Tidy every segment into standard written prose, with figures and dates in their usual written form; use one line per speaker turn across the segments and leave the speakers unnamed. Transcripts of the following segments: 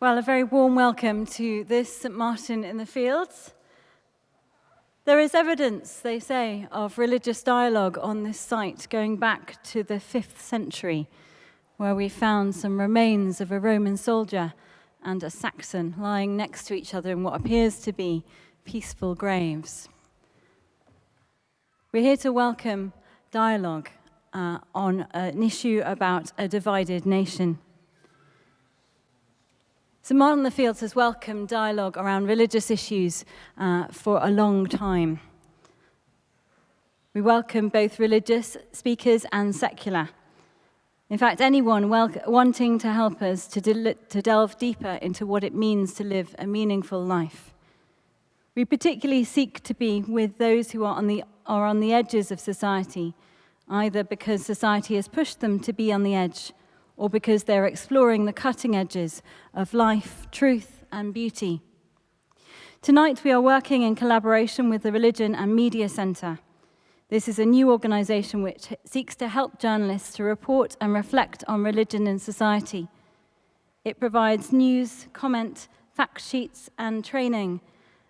Well, a very warm welcome to this St. Martin in the Fields. There is evidence, they say, of religious dialogue on this site going back to the 5th century, where we found some remains of a Roman soldier and a Saxon lying next to each other in what appears to be peaceful graves. We're here to welcome dialogue on an issue about a divided nation. St. Martin in the Fields has welcomed dialogue around religious issues for a long time. We welcome both religious speakers and secular. In fact, anyone wanting to help us to delve deeper into what it means to live a meaningful life. We particularly seek to be with those who are on the edges of society, either because society has pushed them to be on the edge, or because they're exploring the cutting edges of life, truth, and beauty. Tonight, we are working in collaboration with the Religion and Media Centre. This is a new organisation which seeks to help journalists to report and reflect on religion in society. It provides news, comment, fact sheets, and training,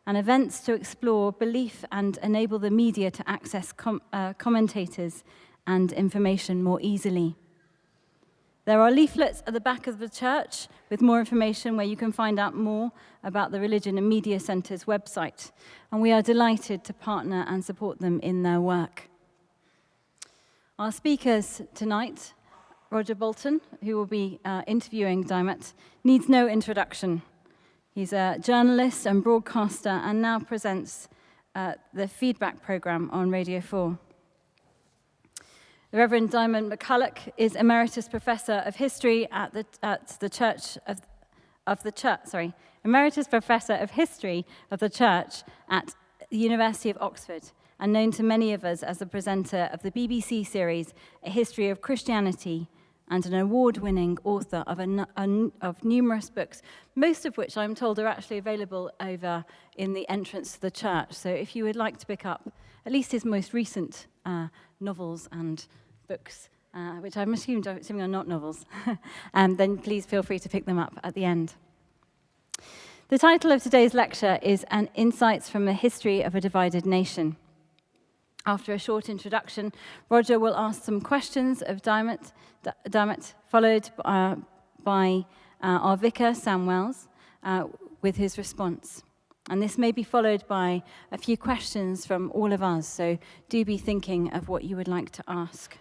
and events to explore belief and enable the media to access commentators and information more easily. There are leaflets at the back of the church with more information where you can find out more about the Religion and Media Centre's website, and we are delighted to partner and support them in their work. Our speakers tonight, Roger Bolton, who will be interviewing Diarmaid, needs no introduction. He's a journalist and broadcaster and now presents the feedback programme on Radio 4. The Revd Diarmaid MacCulloch is Emeritus Professor of History at the Church of the Church. Emeritus Professor of History of the Church at the University of Oxford, and known to many of us as the presenter of the BBC series A History of Christianity, and an award-winning author of numerous books, most of which I'm told are actually available over in the entrance to the church. So if you would like to pick up at least his most recent novels and books, which I'm assuming are not novels, then please feel free to pick them up at the end. The title of today's lecture is An Insights from the History of a Divided Nation. After a short introduction, Roger will ask some questions of Diarmaid, followed by our vicar, Sam Wells, with his response. And this may be followed by a few questions from all of us, so do be thinking of what you would like to ask.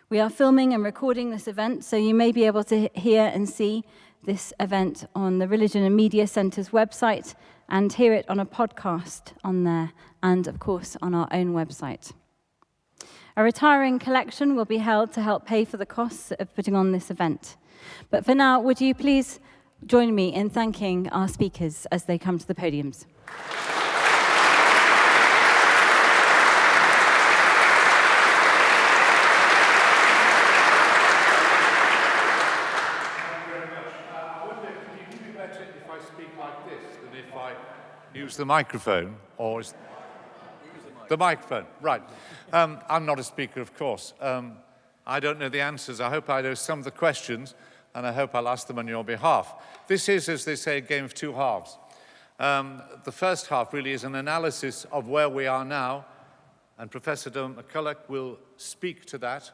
We are filming and recording this event, so you may be able to hear and see this event on the Religion and Media Centre's website and hear it on a podcast on there, and of course on our own website. A retiring collection will be held to help pay for the costs of putting on this event. But for now, would you please join me in thanking our speakers as they come to the podiums.
Use the microphone, or is the microphone, right. I'm not a speaker, of course. I don't know the answers. I hope I know some of the questions, and I hope I'll ask them on your behalf. This is, as they say, a game of two halves. The first half really is an analysis of where we are now, and Professor Diarmaid MacCulloch will speak to that.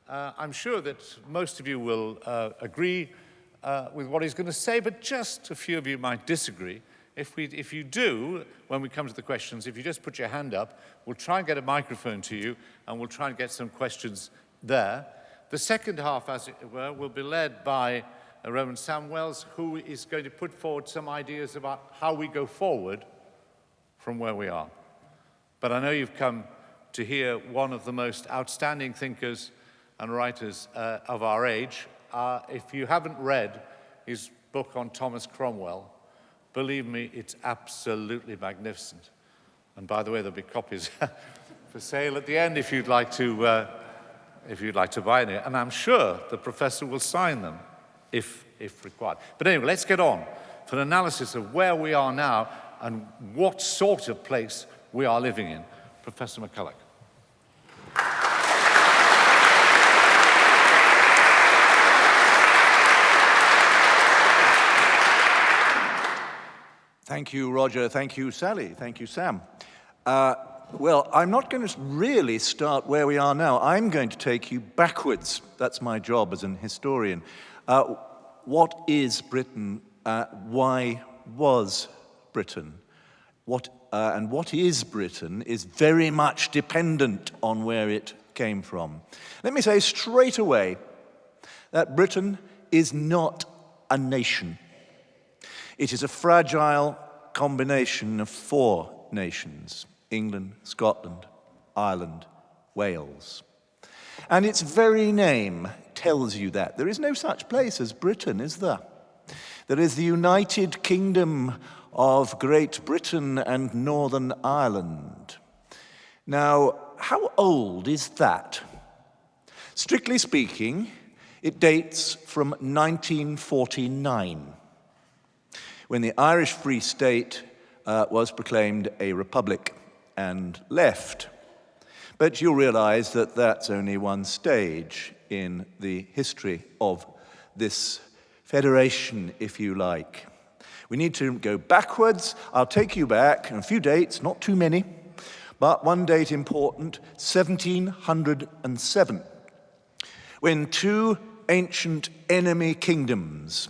I'm sure that most of you will agree with what he's going to say, but just a few of you might disagree. If you do, when we come to the questions, if you just put your hand up, we'll try and get a microphone to you, and we'll try and get some questions there. The second half, as it were, will be led by Reverend Sam Wells, who is going to put forward some ideas about how we go forward from where we are. But I know you've come to hear one of the most outstanding thinkers and writers of our age. If you haven't read his book on Thomas Cromwell, believe me, it's absolutely magnificent. And by the way, there'll be copies for sale at the end if you'd like to buy any. And I'm sure the professor will sign them if required. But anyway, let's get on for an analysis of where we are now and what sort of place we are living in. Professor MacCulloch.
Thank you, Roger. Thank you, Sally. Thank you, Sam. Well, I'm not going to really start where we are now. I'm going to take you backwards. That's my job as an historian. What is Britain? Why was Britain? And what is Britain is very much dependent on where it came from. Let me say straight away that Britain is not a nation. It is a fragile combination of 4 nations: England, Scotland, Ireland, Wales. And its very name tells you that. There is no such place as Britain, is there? There is the United Kingdom of Great Britain and Northern Ireland. Now, how old is that? Strictly speaking, it dates from 1949, when the Irish Free State was proclaimed a republic and left. But you'll realize that that's only one stage in the history of this federation, if you like. We need to go backwards. I'll take you back a few dates, not too many, but one date important, 1707, when 2 ancient enemy kingdoms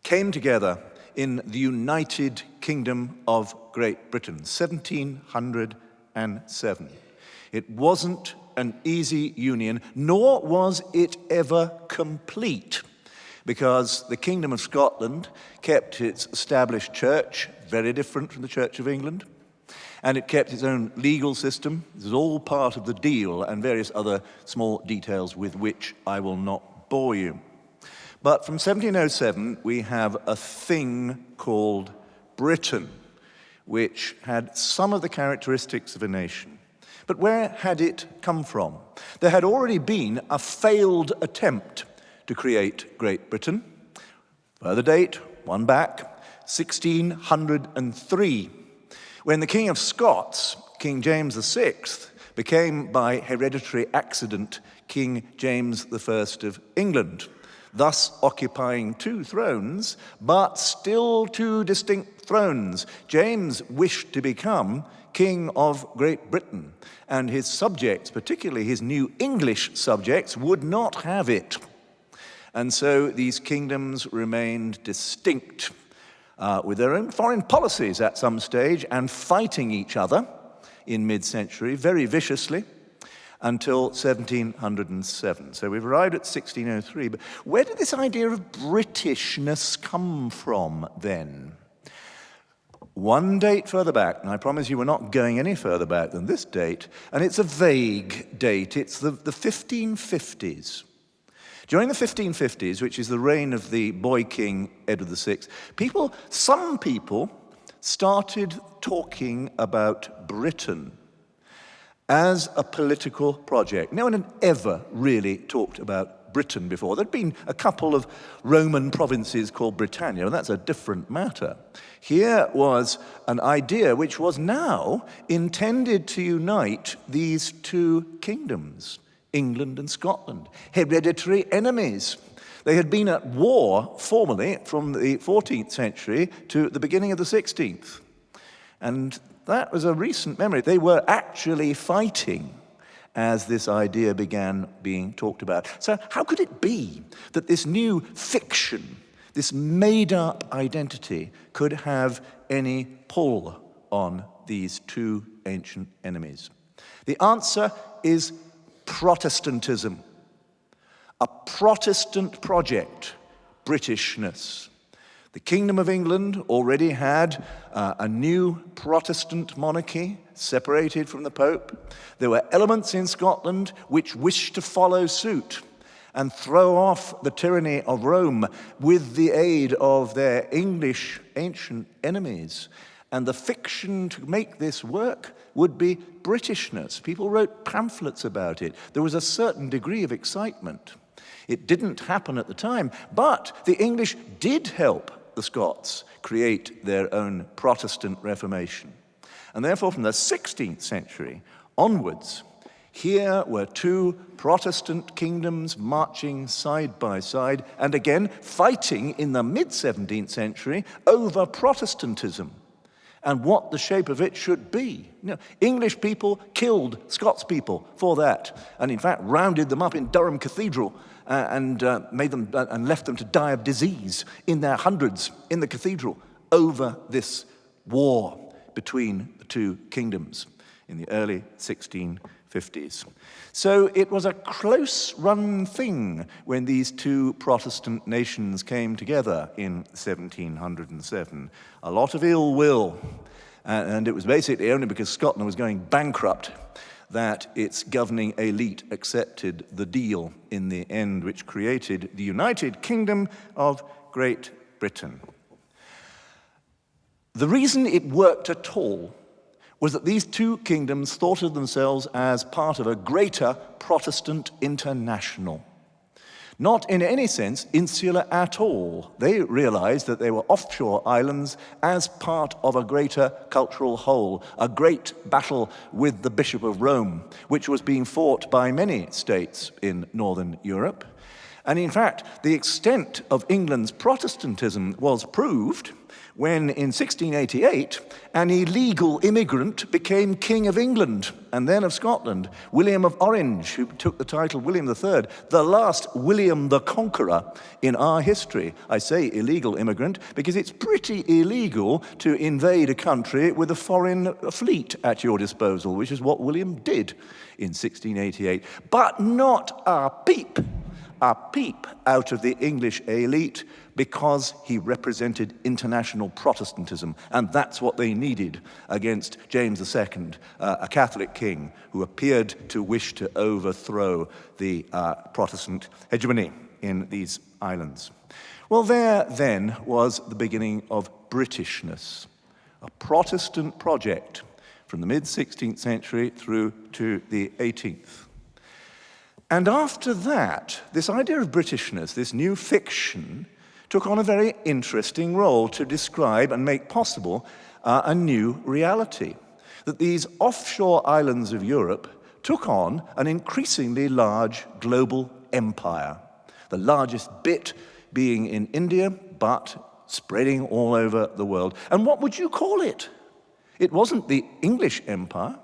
came together in the United Kingdom of Great Britain, 1707. It wasn't an easy union, nor was it ever complete, because the Kingdom of Scotland kept its established church, very different from the Church of England, and it kept its own legal system. This is all part of the deal, and various other small details with which I will not bore you. But from 1707, we have a thing called Britain, which had some of the characteristics of a nation. But where had it come from? There had already been a failed attempt to create Great Britain. Further date, one back, 1603, when the King of Scots, King James VI, became by hereditary accident King James I of England, thus occupying 2 thrones, but still 2 distinct thrones. James wished to become King of Great Britain, and his subjects, particularly his new English subjects, would not have it. And so these kingdoms remained distinct, with their own foreign policies at some stage, and fighting each other in mid-century very viciously, until 1707. So we've arrived at 1603. But where did this idea of Britishness come from then? One date further back, and I promise you we're not going any further back than this date, and it's a vague date. It's the 1550s. During the 1550s, which is the reign of the boy king Edward VI, some people started talking about Britain as a political project. No one had ever really talked about Britain before. There'd been a couple of Roman provinces called Britannia, and that's a different matter. Here was an idea which was now intended to unite these 2 kingdoms, England and Scotland, hereditary enemies. They had been at war formally from the 14th century to the beginning of the 16th. And that was a recent memory. They were actually fighting as this idea began being talked about. So how could it be that this new fiction, this made-up identity, could have any pull on these 2 ancient enemies? The answer is Protestantism. A Protestant project, Britishness. The Kingdom of England already had a new Protestant monarchy, separated from the Pope. There were elements in Scotland which wished to follow suit and throw off the tyranny of Rome with the aid of their English ancient enemies. And the fiction to make this work would be Britishness. People wrote pamphlets about it. There was a certain degree of excitement. It didn't happen at the time, but the English did help the Scots create their own Protestant Reformation. And therefore, from the 16th century onwards, Here were two Protestant kingdoms marching side by side, and again fighting in the mid-17th century over Protestantism and what the shape of it should be. You know, English people killed Scots people for that, and in fact rounded them up in Durham Cathedral and made them and left them to die of disease in their hundreds in the cathedral over this war between the two kingdoms in the early 1650s. So it was a close-run thing when these two Protestant nations came together in 1707. A lot of ill will, and it was basically only because Scotland was going bankrupt that its governing elite accepted the deal in the end, which created the United Kingdom of Great Britain. The reason it worked at all was that these two kingdoms thought of themselves as part of a greater Protestant international. Not in any sense insular at all. They realized that they were offshore islands as part of a greater cultural whole, a great battle with the Bishop of Rome, which was being fought by many states in Northern Europe. And in fact, the extent of England's Protestantism was proved when in 1688 an illegal immigrant became King of England and then of Scotland, William of Orange, who took the title William III, the last William the Conqueror in our history. I say illegal immigrant because it's pretty illegal to invade a country with a foreign fleet at your disposal, which is what William did in 1688. But not a peep out of the English elite, because he represented international Protestantism, and that's what they needed against James II, a Catholic king who appeared to wish to overthrow the Protestant hegemony in these islands. Well, there then was the beginning of Britishness, a Protestant project from the mid-16th century through to the 18th. And after that, this idea of Britishness, this new fiction, took on a very interesting role to describe and make possible a new reality. That these offshore islands of Europe took on an increasingly large global empire, the largest bit being in India, but spreading all over the world. And what would you call it? It wasn't the English empire.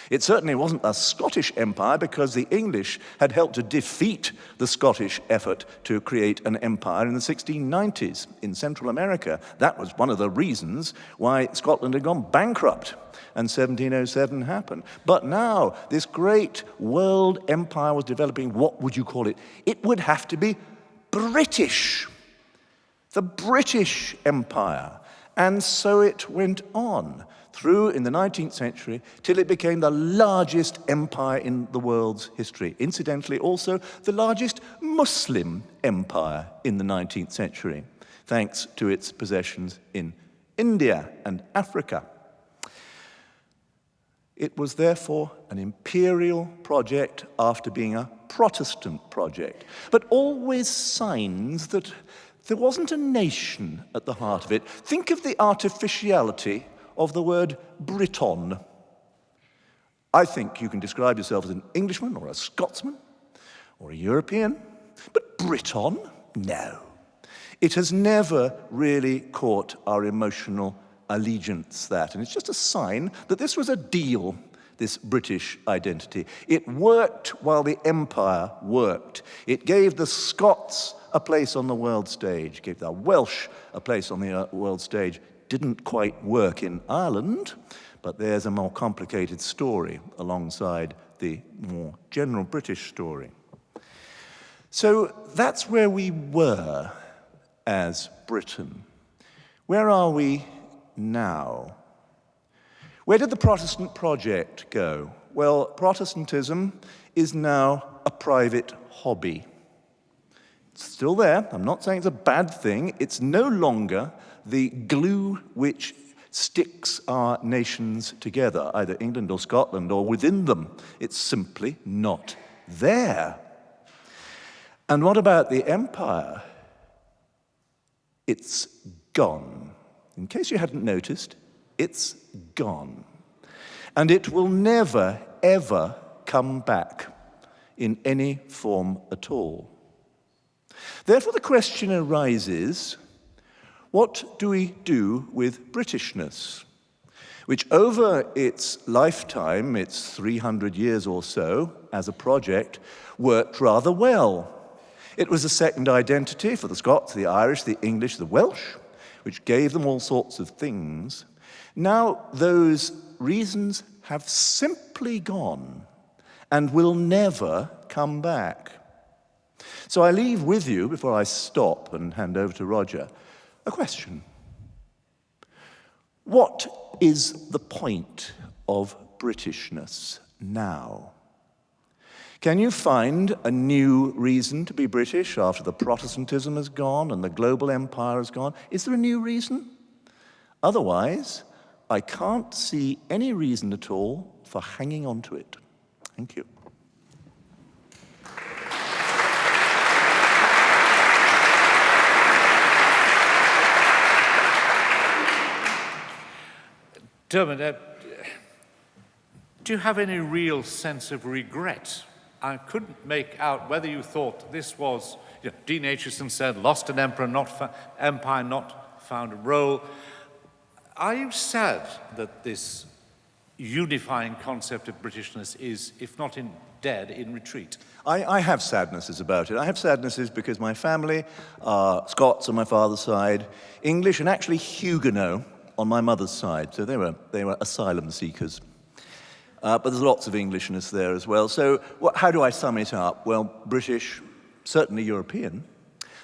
It certainly wasn't a Scottish empire, because the English had helped to defeat the Scottish effort to create an empire in the 1690s in Central America. That was one of the reasons why Scotland had gone bankrupt and 1707 happened. But now this great world empire was developing. What would you call it? It would have to be British. The British Empire. And so it went on through in the 19th century till it became the largest empire in the world's history. Incidentally, also the largest Muslim empire in the 19th century, thanks to its possessions in India and Africa. It was therefore an imperial project after being a Protestant project, but always signs that there wasn't a nation at the heart of it. Think of the artificiality of the word Briton. I think you can describe yourself as an Englishman or a Scotsman or a European, but Briton? No. It has never really caught our emotional allegiance, that. And it's just a sign that this was a deal, this British identity. It worked while the empire worked. It gave the Scots a place on the world stage, gave the Welsh a place on the world stage. Didn't quite work in Ireland, but there's a more complicated story alongside the more general British story. So that's where we were as Britain. Where are we now? Where did the Protestant project go? Well, Protestantism is now a private hobby. It's still there. I'm not saying it's a bad thing. It's no longer the glue which sticks our nations together, either England or Scotland or within them. It's simply not there. And what about the empire? It's gone. In case you hadn't noticed, it's gone. And it will never, ever come back in any form at all. Therefore, the question arises, what do we do with Britishness, which over its lifetime, its 300 years or so as a project, worked rather well? It was a second identity for the Scots, the Irish, the English, the Welsh, which gave them all sorts of things. Now those reasons have simply gone and will never come back. So I leave with you, before I stop and hand over to Roger, a question. What is the point of Britishness now? Can you find a new reason to be British after the Protestantism has gone and the global empire has gone? Is there a new reason? Otherwise, I can't see any reason at all for hanging on to it. Thank you.
Diarmaid, do you have any real sense of regret? I couldn't make out whether you thought this was, Dean Aitchison said, lost an emperor, empire not found a role. Are you sad that this unifying concept of Britishness is, if not dead, in retreat?
I have sadnesses about it. I have sadnesses because my family are Scots on my father's side, English and actually Huguenot on my mother's side. So they were asylum seekers. But there's lots of Englishness there as well. So how do I sum it up? Well, British, certainly European.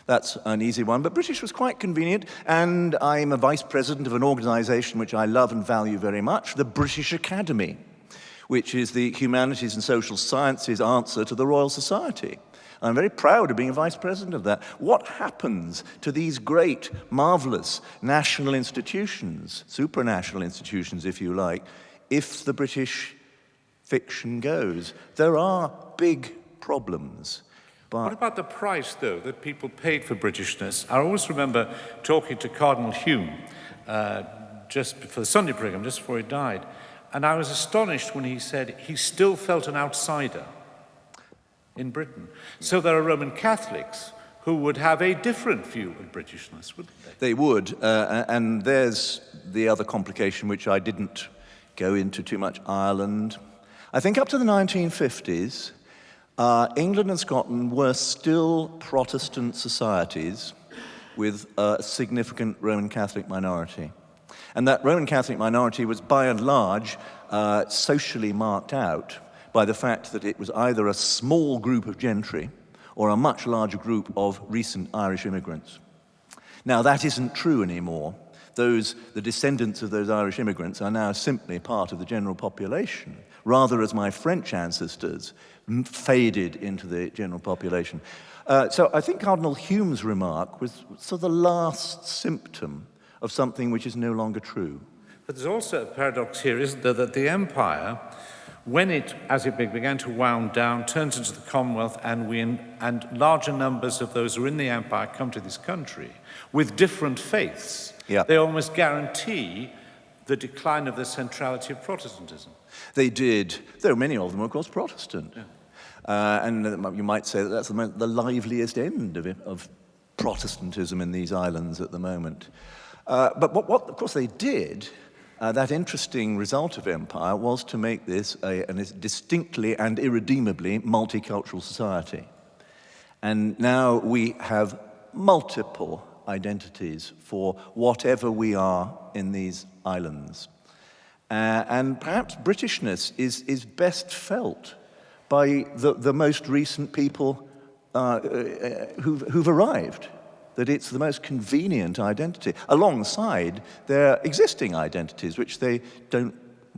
That's an easy one. But British was quite convenient, and I'm a vice president of an organization which I love and value very much, the British Academy, which is the humanities and social sciences answer to the Royal Society. I'm very proud of being a vice president of that. What happens to these great, marvelous national institutions, supranational institutions, if you like, if the British fiction goes? There are big problems. But
what about the price, though, that people paid for Britishness? I always remember talking to Cardinal Hume just for the Sunday programme, just before he died, and I was astonished when he said he still felt an outsider in Britain. So there are Roman Catholics who would have a different view of Britishness, wouldn't they?
They would, and there's the other complication which I didn't go into too much, Ireland. I think up to the 1950s, England and Scotland were still Protestant societies with a significant Roman Catholic minority. And that Roman Catholic minority was by and large socially marked out by the fact that it was either a small group of gentry or a much larger group of recent Irish immigrants. Now, that isn't true anymore. The descendants of those Irish immigrants are now simply part of the general population, rather as my French ancestors faded into the general population. So I think Cardinal Hume's remark was sort of the last symptom of something which is no longer true.
But there's also a paradox here, isn't there, that the empire, when it, as it began to wound down, turns into the Commonwealth, and larger numbers of those who are in the empire come to this country with different faiths, they almost guarantee the decline of the centrality of Protestantism.
They did, though many of them were, of course, Protestant. Yeah. And you might say that that's the liveliest end of Protestantism in these islands at the moment. But what, of course, they did, that interesting result of empire was to make this a distinctly and irredeemably multicultural society. And now we have multiple identities for whatever we are in these islands. And perhaps Britishness is best felt by the most recent people who've arrived, that it's the most convenient identity, alongside their existing identities, which they don't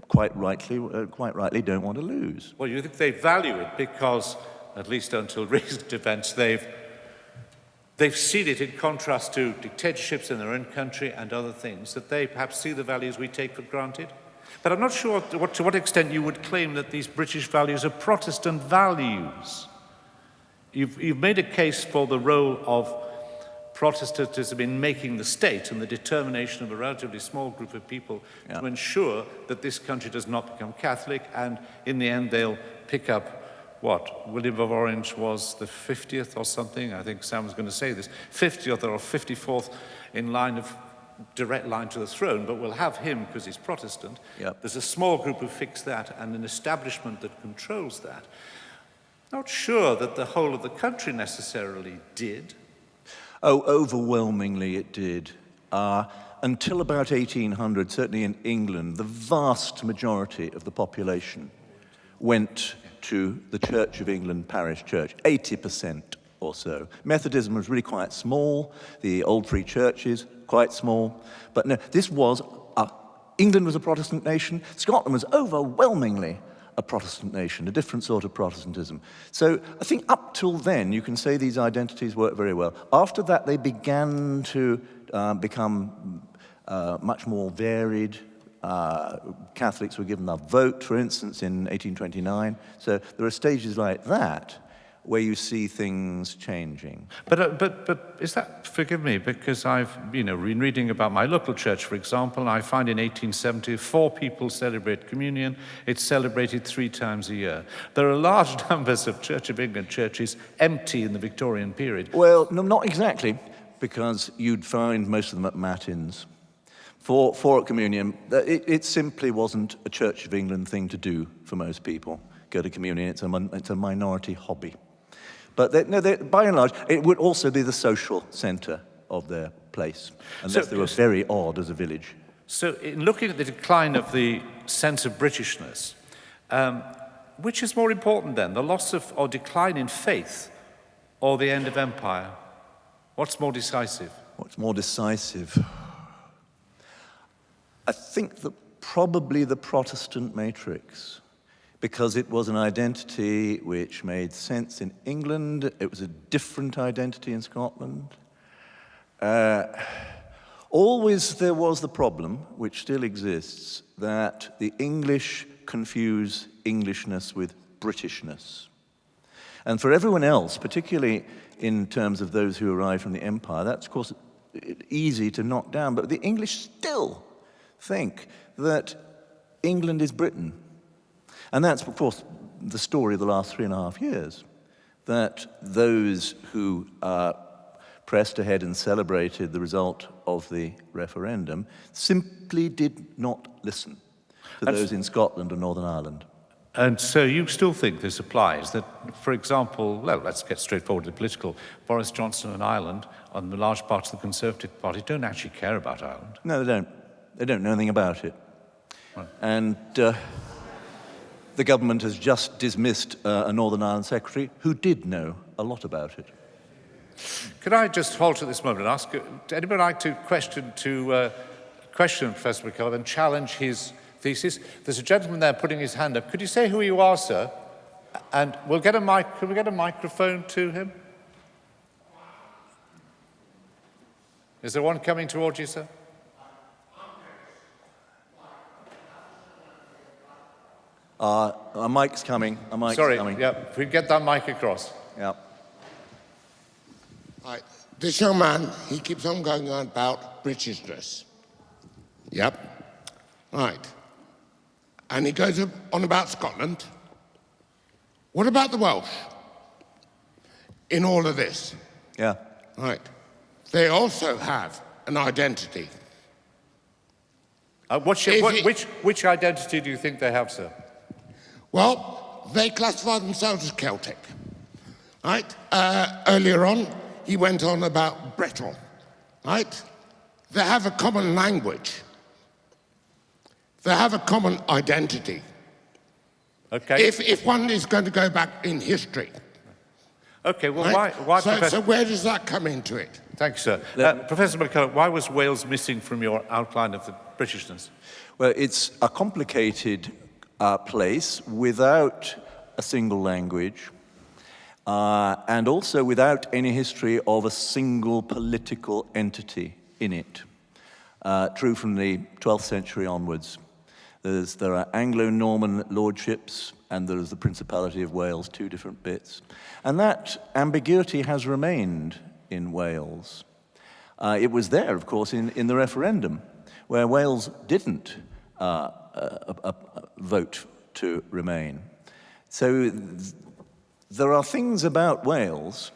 quite rightly don't want to lose.
Well, you think they value it because, at least until recent events, they've seen it in contrast to dictatorships in their own country and other things, that they perhaps see the values we take for granted. But I'm not sure to what extent you would claim that these British values are Protestant values. You've made a case for the role of Protestantism in making the state and the determination of a relatively small group of people to ensure that this country does not become Catholic, and in the end they'll pick up what? William of Orange was the 50th or something, I think Sam was going to say this, 50th or 54th in line of direct line to the throne, but we'll have him because he's Protestant. There's a small group who fix that and an establishment that controls that. Not sure that the whole of the country necessarily did.
Oh, overwhelmingly it did. Until about 1800, certainly in England, the vast majority of the population went to the Church of England parish church, 80% or so. Methodism was really quite small, the old three churches, quite small. But no, this was, England was a Protestant nation, Scotland was overwhelmingly a Protestant nation, a different sort of Protestantism. So I think up till then, you can say these identities worked very well. After that, they began to become much more varied. Catholics were given the vote, for instance, in 1829. So there are stages like that where you see things changing.
But is that, forgive me, because I've been reading about my local church, for example, and I find in 1870 4 people celebrate communion. It's celebrated 3 times a year. There are large numbers of Church of England churches empty in the Victorian period.
Well, no, not exactly, because you'd find most of them at matins. For communion, it simply wasn't a Church of England thing to do for most people. Go to communion, it's a minority hobby. But by and large, it would also be the social centre of their place, unless they were very odd as a village.
So in looking at the decline of the sense of Britishness, which is more important then, the loss of or decline in faith or the end of empire? What's more decisive?
What's more decisive? I think that probably the Protestant matrix, because it was an identity which made sense in England. It was a different identity in Scotland. Always there was the problem, which still exists, that the English confuse Englishness with Britishness. And for everyone else, particularly in terms of those who arrived from the empire, that's, of course, easy to knock down. But the English still think that England is Britain. And that's, of course, the story of the last 3.5 years, that those who pressed ahead and celebrated the result of the referendum simply did not listen to those in Scotland and Northern Ireland.
And so you still think this applies, that, for example, well, let's get straightforward to the political, Boris Johnson and Ireland, and the large parts of the Conservative Party, don't actually care about Ireland.
No, they don't. They don't know anything about it. Right. And the government has just dismissed a Northern Ireland secretary who did know a lot about it.
Could I just halt at this moment and ask, anybody like to question Professor MacCulloch and challenge his thesis? There's a gentleman there putting his hand up. Could you say who you are, sir? And we'll get a mic. Can we get a microphone to him? Is there one coming towards you, sir?
A mic's coming. A mic's coming.
Yeah, if we get that mic across.
Yeah.
Right. This young man, he keeps on going on about Britishness. Yep. Right. And he goes on about Scotland. What about the Welsh in all of this?
Yeah.
Right. They also have an identity.
Which identity do you think they have, sir?
Well, they classify themselves as Celtic. Right? Earlier on, he went on about Breton. Right? They have a common language. They have a common identity.
Okay.
If one is going to go back in history.
Okay, well,
right?
why
so where does that come into it?
Thank you, sir. Professor MacCulloch, why was Wales missing from your outline of the Britishness?
Well, it's a complicated place without a single language and also without any history of a single political entity in it. True from the 12th century onwards. There are Anglo-Norman lordships and there is the Principality of Wales, 2 different bits. And that ambiguity has remained in Wales. It was there, of course, in the referendum, where Wales didn't vote to remain. So there are things about Wales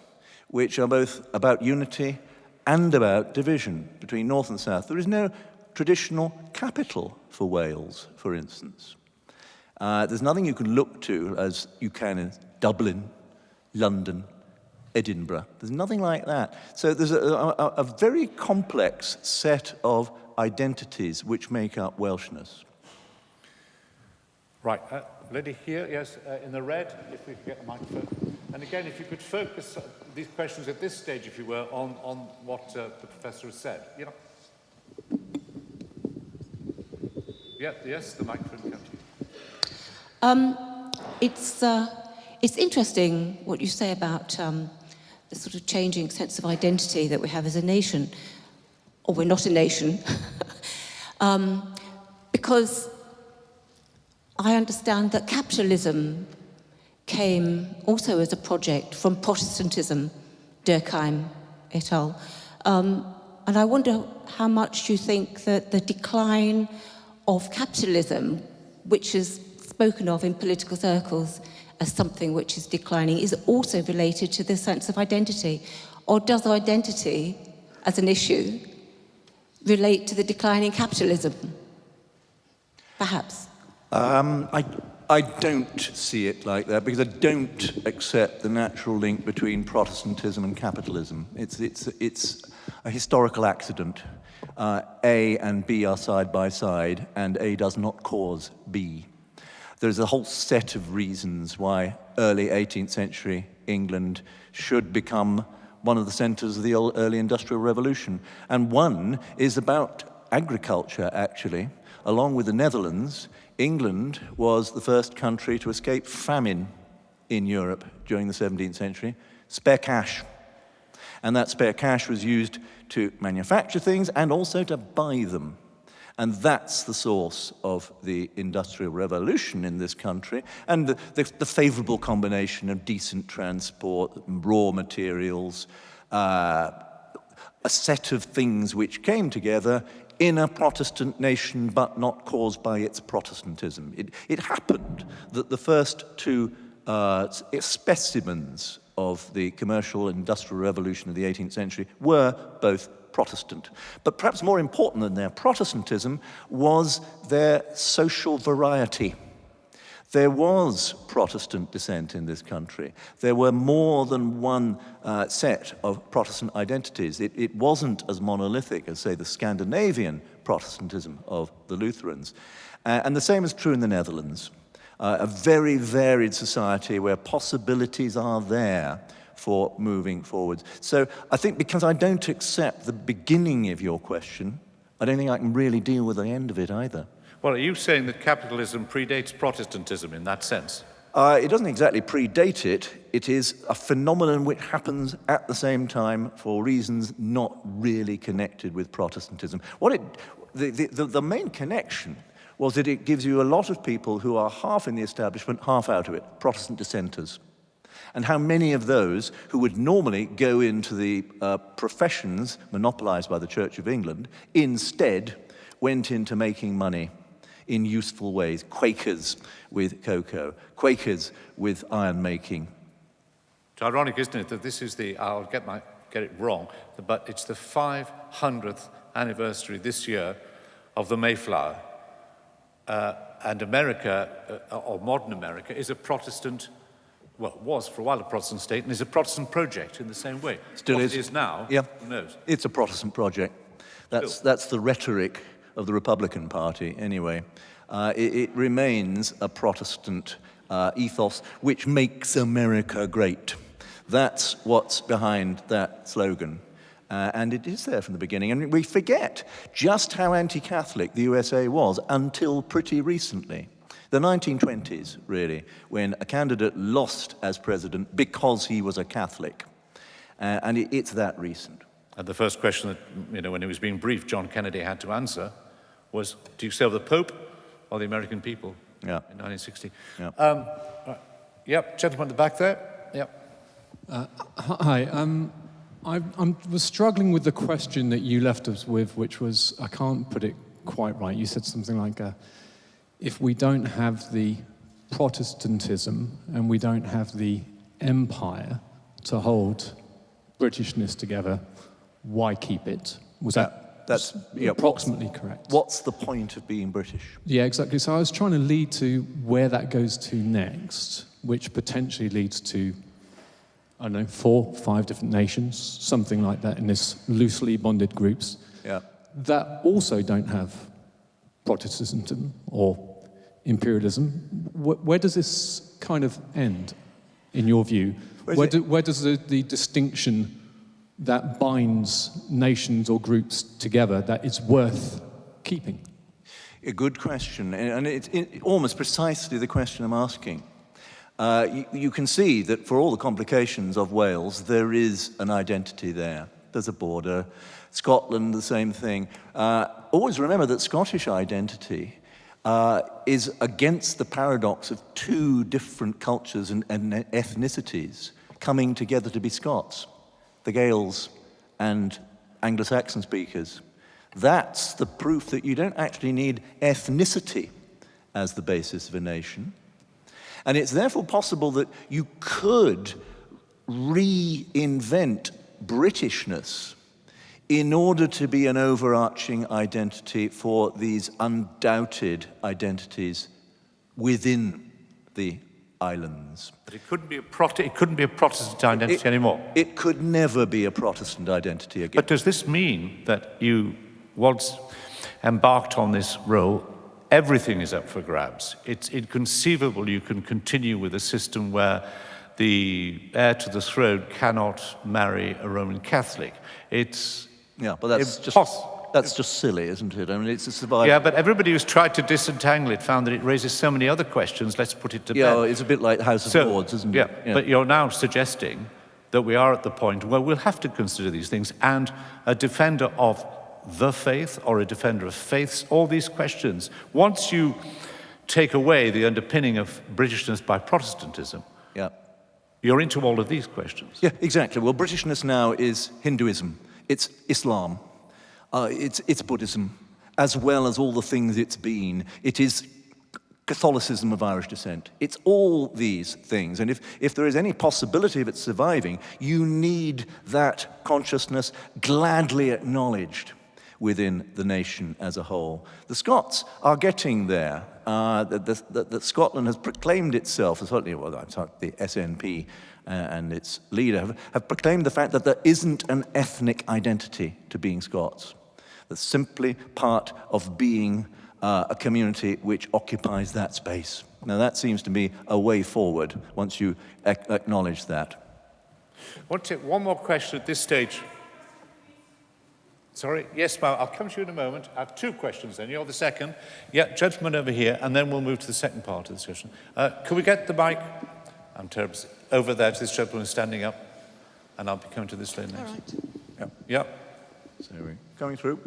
which are both about unity and about division between North and South. There is no traditional capital for Wales, for instance. There's nothing you can look to as you can in Dublin, London, Edinburgh. There's nothing like that. So there's a very complex set of identities which make up Welshness.
Right, lady here, yes, in the red, if we could get the microphone. And again, if you could focus these questions at this stage, if you were, on what the professor has said. You know. Yeah, yes, the microphone comes to you.
It's interesting what you say about the sort of changing sense of identity that we have as a nation, or we're not a nation, because I understand that capitalism came also as a project from Protestantism, Durkheim et al. And I wonder how much you think that the decline of capitalism, which is spoken of in political circles as something which is declining, is also related to this sense of identity? Or does identity, as an issue, relate to the decline in capitalism? Perhaps.
I don't see it like that, because I don't accept the natural link between Protestantism and capitalism. It's a historical accident. A and B are side by side, and A does not cause B. There's a whole set of reasons why early 18th century England should become one of the centers of the early industrial revolution. And one is about agriculture, actually. Along with the Netherlands, England was the first country to escape famine in Europe during the 17th century. Spare cash. And that spare cash was used to manufacture things and also to buy them. And that's the source of the Industrial Revolution in this country, and the favorable combination of decent transport, raw materials, a set of things which came together in a Protestant nation, but not caused by its Protestantism. It happened that the first two specimens of the commercial industrial revolution of the 18th century were both Protestant. But perhaps more important than their Protestantism was their social variety. There was Protestant dissent in this country. There were more than one set of Protestant identities. It wasn't as monolithic as, say, the Scandinavian Protestantism of the Lutherans. And the same is true in the Netherlands. A very varied society where possibilities are there for moving forwards. So I think because I don't accept the beginning of your question, I don't think I can really deal with the end of it either.
Well, are you saying that capitalism predates Protestantism in that sense?
It doesn't exactly predate it. It is a phenomenon which happens at the same time for reasons not really connected with Protestantism. The main connection was that it gives you a lot of people who are half in the establishment, half out of it, Protestant dissenters. And how many of those who would normally go into the professions monopolized by the Church of England instead went into making money in useful ways. Quakers with cocoa, Quakers with iron making.
It's ironic, isn't it, that this is I'll get it wrong, but it's the 500th anniversary this year of the Mayflower. And America, or modern America, is a Protestant, well, it was for a while a Protestant state, and is a Protestant project in the same way.
Still
what
is.
It is now,
yeah.
Who knows?
It's a Protestant project. That's the rhetoric of the Republican Party, anyway. It remains a Protestant ethos, which makes America great. That's what's behind that slogan. And it is there from the beginning. And we forget just how anti-Catholic the USA was until pretty recently. The 1920s, really, when a candidate lost as president because he was a Catholic. And it's that recent.
And the first question that, when he was being briefed, John Kennedy had to answer was, do you serve the Pope or the American people?
Yeah.
In 1960.
Yeah.
Yep, gentleman at the back there. Yep.
Hi. I was struggling with the question that you left us with, which was, I can't put it quite right. You said something like, if we don't have the Protestantism and we don't have the empire to hold Britishness together, why keep it? Was that's approximately correct?
What's the point of being British?
Yeah, exactly. So I was trying to lead to where that goes to next, which potentially leads to, I don't know, 4, 5 different nations, something like that, in this loosely bonded groups that also don't have Protestantism or imperialism. Where does this kind of end, in your view? Where does the distinction that binds nations or groups together that it's worth keeping?
A good question, and it's almost precisely the question I'm asking. You can see that for all the complications of Wales, there is an identity there. There's a border. Scotland, the same thing. Always remember that Scottish identity is against the paradox of 2 different cultures and ethnicities coming together to be Scots, the Gaels and Anglo-Saxon speakers. That's the proof that you don't actually need ethnicity as the basis of a nation. And it's therefore possible that you could reinvent Britishness in order to be an overarching identity for these undoubted identities within the islands.
But it couldn't be a Protestant identity anymore.
It could never be a Protestant identity again.
But does this mean that you, once embarked on this role, everything is up for grabs? It's inconceivable you can continue with a system where the heir to the throne cannot marry a Roman Catholic. It's
but that's just silly, isn't it? I mean, it's a survival.
Yeah, but everybody who's tried to disentangle it found that it raises so many other questions. Let's put it to bed.
Yeah, it's a bit like House of Lords, isn't it?
Yeah, but you're now suggesting that we are at the point where we'll have to consider these things, and a defender of the faith or a defender of faiths, all these questions. Once you take away the underpinning of Britishness by Protestantism, you're into all of these questions.
Yeah, exactly. Well, Britishness now is Hinduism, it's Islam, it's Buddhism, as well as all the things it's been. It is Catholicism of Irish descent. It's all these things. And if there is any possibility of it surviving, you need that consciousness gladly acknowledged within the nation as a whole. The Scots are getting there. That Scotland has proclaimed itself, certainly the SNP and its leader have proclaimed the fact that there isn't an ethnic identity to being Scots. That's simply part of being a community which occupies that space. Now that seems to be a way forward once you acknowledge that.
I want to take one more question at this stage. Sorry, yes, ma'am, I'll come to you in a moment. I have 2 questions then. You're the second. Yeah, gentleman over here, and then we'll move to the second part of the discussion. Can we get the mic? I'm terrible. Over there to this gentleman who's standing up, and I'll be coming to this lady next.
All right.
Yep.
So we're coming through.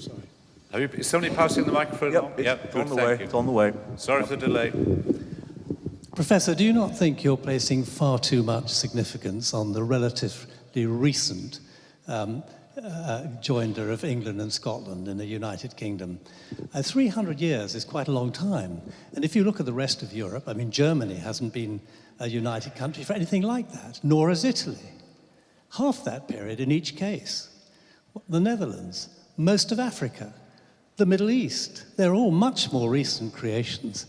Sorry. Is somebody passing the microphone along?
It's on the way. It's on the way.
Sorry for the delay.
Professor, do you not think you're placing far too much significance on the relatively recent joinder of England and Scotland in the United Kingdom? 300 years is quite a long time. And if you look at the rest of Europe, I mean, Germany hasn't been a united country for anything like that, nor has Italy. Half that period in each case. The Netherlands, most of Africa, the Middle East, they're all much more recent creations.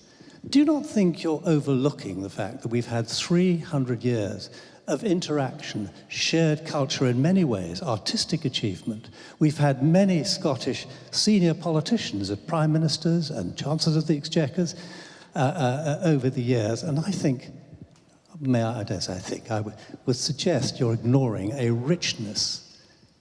Do you not think you're overlooking the fact that we've had 300 years of interaction, shared culture in many ways, artistic achievement? We've had many Scottish senior politicians, prime ministers and chancellors of the exchequers over the years, and I think, I would suggest you're ignoring a richness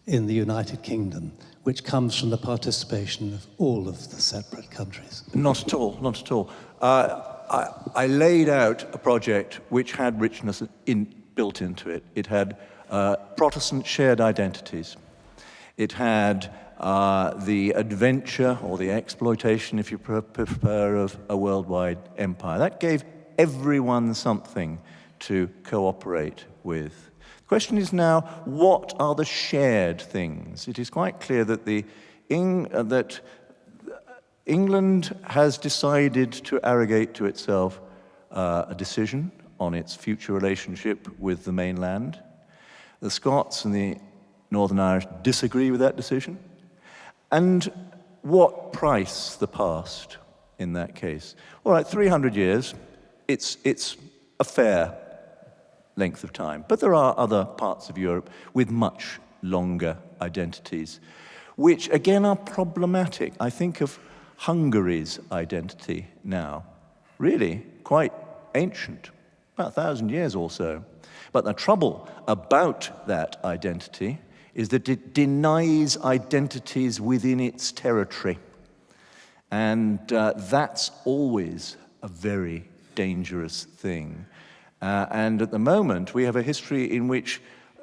in the United Kingdom which comes from the participation of all of the separate countries.
Not at all, not at all. I laid out a project which had richness built into it. It had Protestant shared identities. It had the adventure or the exploitation, if you prefer, of a worldwide empire. That gave everyone something to cooperate with. The question is now, what are the shared things? It is quite clear that that England has decided to arrogate to itself a decision on its future relationship with the mainland. The Scots and the Northern Irish disagree with that decision. And what price the past in that case? All right, 300 years, it's a fair length of time. But there are other parts of Europe with much longer identities, which again are problematic. I think of Hungary's identity now, really quite ancient, about 1,000 years or so. But the trouble about that identity is that it denies identities within its territory. And that's always a very dangerous thing. And at the moment, we have a history in which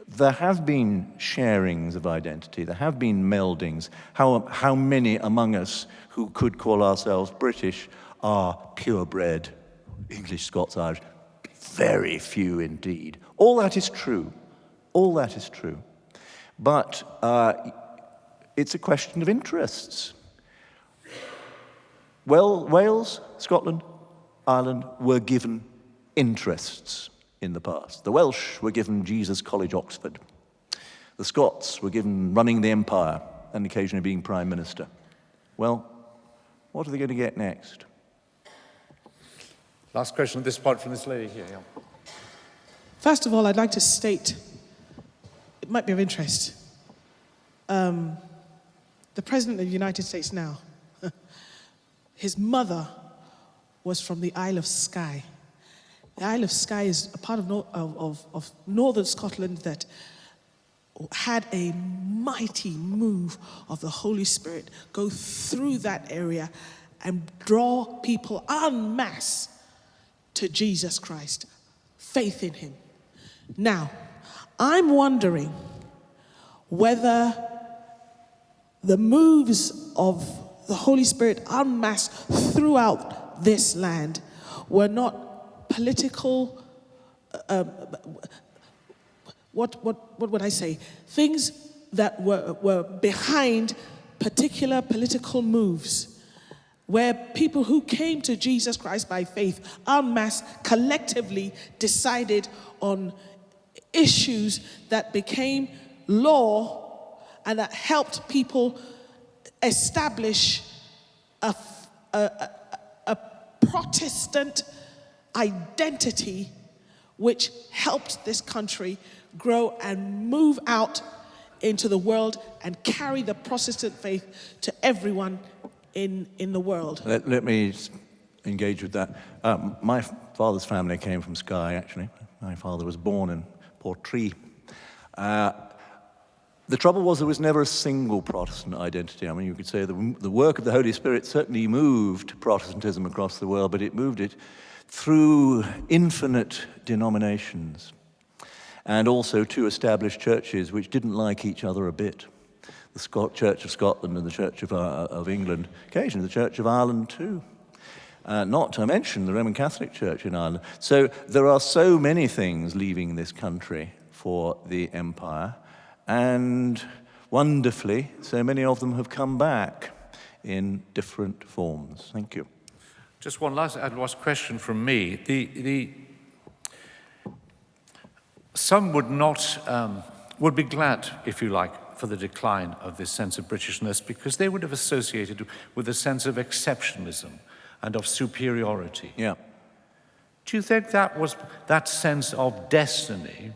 there have been sharings of identity, there have been meldings. How many among us who could call ourselves British are purebred English, Scots, Irish? Very few indeed. All that is true. All that is true. But it's a question of interests. Well, Wales, Scotland, Ireland were given interests in the past. The Welsh were given Jesus College, Oxford. The Scots were given running the empire and occasionally being prime minister. Well, what are they going to get next?
Last question at this point from this lady here. Yeah.
First of all, I'd like to state, it might be of interest, the President of the United States now, his mother was from the Isle of Skye. The Isle of Skye is a part of northern Scotland that had a mighty move of the Holy Spirit go through that area and draw people en masse to Jesus Christ, faith in him. Now, I'm wondering whether the moves of the Holy Spirit en masse throughout this land were not political, what would I say? Things that were behind particular political moves, where people who came to Jesus Christ by faith en masse collectively decided on issues that became law and that helped people establish a Protestant identity which helped this country grow and move out into the world and carry the Protestant faith to everyone in the world.
Let me engage with that. My father's family came from Skye, actually. My father was born in Portree. The trouble was there was never a single Protestant identity. I mean, you could say the work of the Holy Spirit certainly moved Protestantism across the world, but it moved it through infinite denominations and also two established churches which didn't like each other a bit. The Church of Scotland and the Church of England, occasionally the Church of Ireland too. Not to mention the Roman Catholic Church in Ireland. So there are so many things leaving this country for the empire, and wonderfully, so many of them have come back in different forms. Thank you.
Just one last question from me. Some would be glad, if you like, for the decline of this sense of Britishness, because they would have associated with a sense of exceptionalism and of superiority.
Yeah.
Do you think that was that sense of destiny,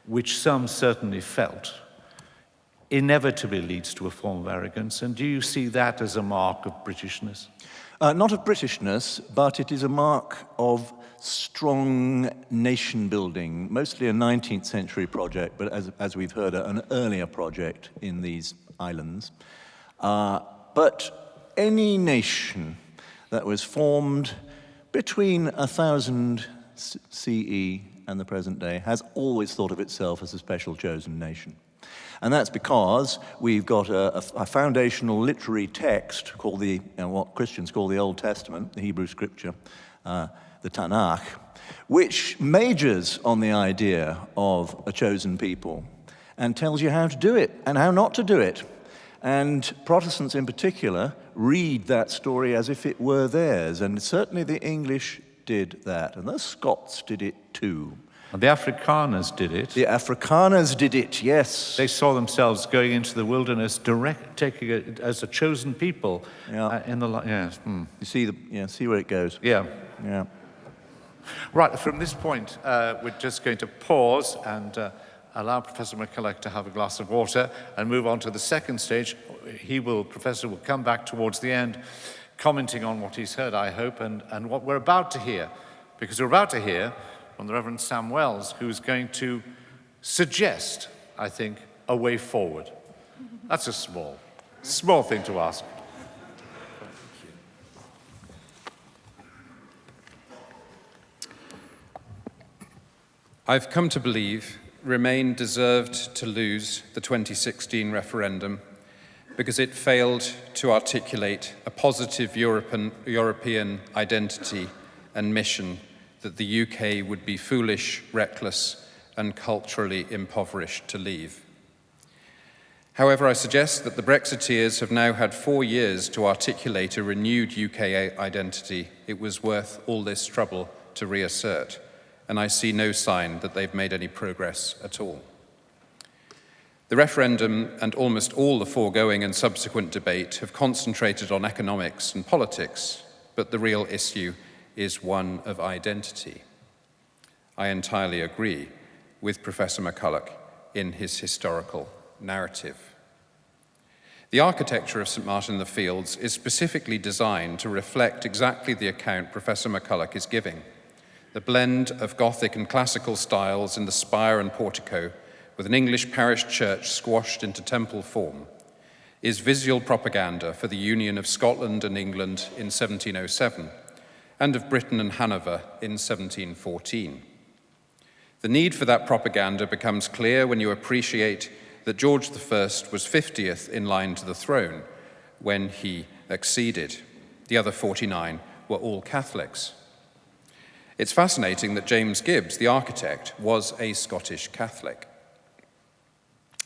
which some certainly felt, inevitably leads to a form of arrogance? And do you see that as a mark of Britishness?
Not of Britishness, but it is a mark of strong nation building, mostly a 19th century project, but as we've heard, an earlier project in these islands. But any nation that was formed between 1000 CE and the present day has always thought of itself as a special chosen nation. And that's because we've got a foundational literary text called what Christians call the Old Testament, the Hebrew scripture, the Tanakh, which majors on the idea of a chosen people and tells you how to do it and how not to do it. And Protestants in particular read that story as if it were theirs, and certainly the English did that, and the Scots did it too.
And the Afrikaners did it.
The Afrikaners did it, yes.
They saw themselves going into the wilderness, taking it as a chosen people.
Yeah.
Yes.
You see where it goes.
Yeah.
Yeah.
Right, from this point, we're just going to pause and allow Professor MacCulloch to have a glass of water and move on to the second stage. Professor will come back towards the end, commenting on what he's heard, I hope, and what we're about to hear. Because we're about to hear from the Reverend Sam Wells, who's going to suggest, I think, a way forward. That's a small thing to ask.
I've come to believe Remain deserved to lose the 2016 referendum because it failed to articulate a positive European identity and mission that the UK would be foolish, reckless, and culturally impoverished to leave. However, I suggest that the Brexiteers have now had 4 years to articulate a renewed UK identity it was worth all this trouble to reassert, and I see no sign that they've made any progress at all. The referendum and almost all the foregoing and subsequent debate have concentrated on economics and politics, but the real issue is one of identity. I entirely agree with Professor MacCulloch in his historical narrative. The architecture of St Martin in the Fields is specifically designed to reflect exactly the account Professor MacCulloch is giving. The blend of Gothic and classical styles in the spire and portico, with an English parish church squashed into temple form, is visual propaganda for the union of Scotland and England in 1707, and of Britain and Hanover in 1714. The need for that propaganda becomes clear when you appreciate that George I was 50th in line to the throne when he acceded. The other 49 were all Catholics. It's fascinating that James Gibbs, the architect, was a Scottish Catholic.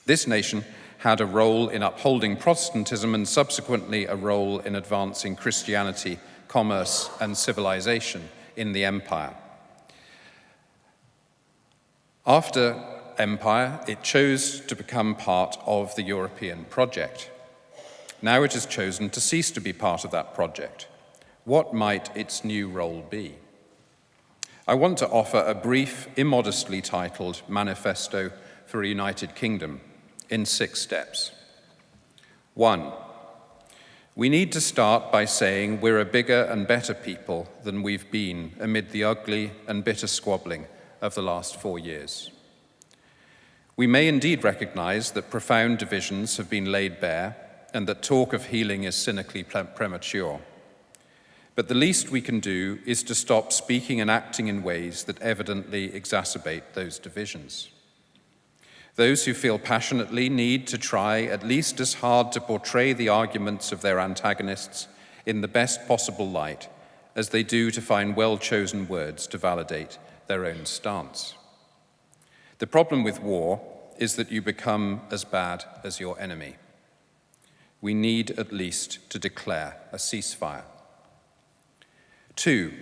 This nation had a role in upholding Protestantism and subsequently a role in advancing Christianity, commerce, and civilization in the empire. After empire, it chose to become part of the European project. Now it has chosen to cease to be part of that project. What might its new role be? I want to offer a brief, immodestly titled Manifesto for a United Kingdom in 6 steps. 1. We need to start by saying we're a bigger and better people than we've been amid the ugly and bitter squabbling of the last 4 years. We may indeed recognize that profound divisions have been laid bare and that talk of healing is cynically premature. But the least we can do is to stop speaking and acting in ways that evidently exacerbate those divisions. Those who feel passionately need to try at least as hard to portray the arguments of their antagonists in the best possible light as they do to find well-chosen words to validate their own stance. The problem with war is that you become as bad as your enemy. We need at least to declare a ceasefire. 2,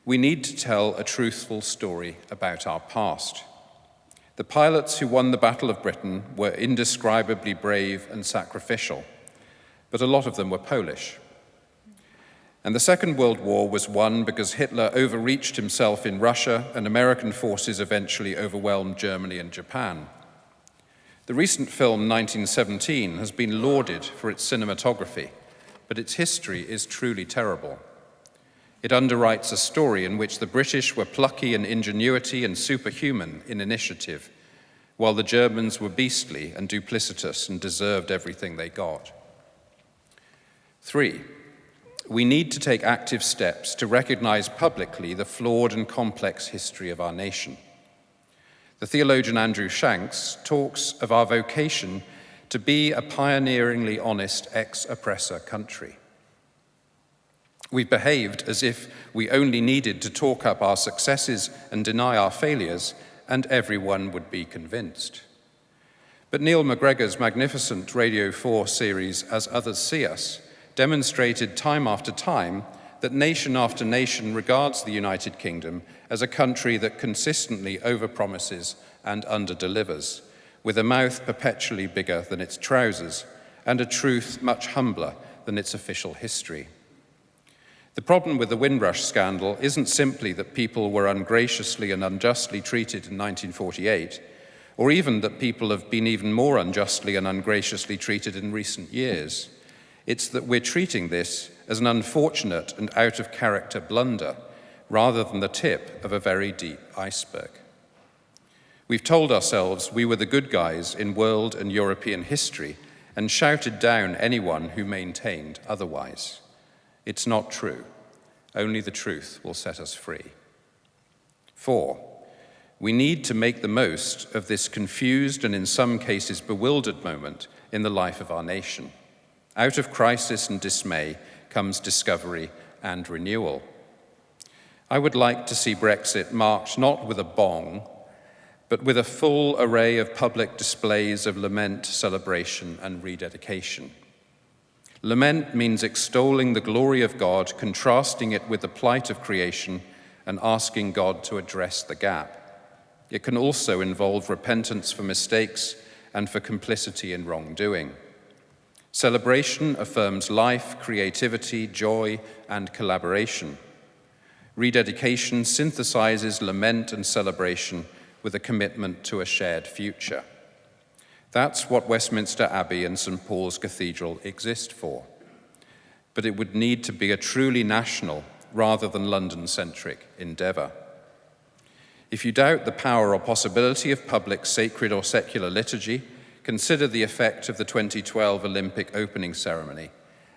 we need to tell a truthful story about our past. The pilots who won the Battle of Britain were indescribably brave and sacrificial, but a lot of them were Polish. And the Second World War was won because Hitler overreached himself in Russia and American forces eventually overwhelmed Germany and Japan. The recent film 1917 has been lauded for its cinematography, but its history is truly terrible. It underwrites a story in which the British were plucky in ingenuity and superhuman in initiative, while the Germans were beastly and duplicitous and deserved everything they got. 3, we need to take active steps to recognize publicly the flawed and complex history of our nation. The theologian Andrew Shanks talks of our vocation to be a pioneeringly honest ex-oppressor country. We've behaved as if we only needed to talk up our successes and deny our failures, and everyone would be convinced. But Neil MacGregor's magnificent Radio 4 series, As Others See Us, demonstrated time after time that nation after nation regards the United Kingdom as a country that consistently overpromises and underdelivers, with a mouth perpetually bigger than its trousers and a truth much humbler than its official history. The problem with the Windrush Scandal isn't simply that people were ungraciously and unjustly treated in 1948, or even that people have been even more unjustly and ungraciously treated in recent years. It's that we're treating this as an unfortunate and out-of-character blunder, rather than the tip of a very deep iceberg. We've told ourselves we were the good guys in world and European history and shouted down anyone who maintained otherwise. It's not true. Only the truth will set us free. 4, we need to make the most of this confused and in some cases bewildered moment in the life of our nation. Out of crisis and dismay comes discovery and renewal. I would like to see Brexit marked not with a bong, but with a full array of public displays of lament, celebration, and rededication. Lament means extolling the glory of God, contrasting it with the plight of creation, and asking God to address the gap. It can also involve repentance for mistakes and for complicity in wrongdoing. Celebration affirms life, creativity, joy, and collaboration. Rededication synthesizes lament and celebration with a commitment to a shared future. That's what Westminster Abbey and St. Paul's Cathedral exist for. But it would need to be a truly national rather than London-centric endeavour. If you doubt the power or possibility of public sacred or secular liturgy, consider the effect of the 2012 Olympic opening ceremony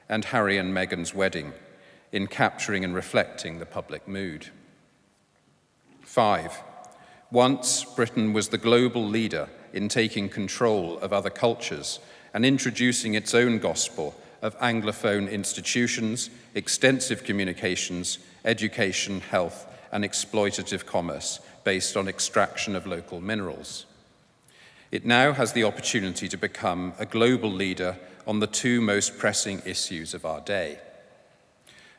and Harry and Meghan's wedding in capturing and reflecting the public mood. 5, once Britain was the global leader in taking control of other cultures and introducing its own gospel of Anglophone institutions, extensive communications, education, health, and exploitative commerce based on extraction of local minerals. It now has the opportunity to become a global leader on the 2 most pressing issues of our day.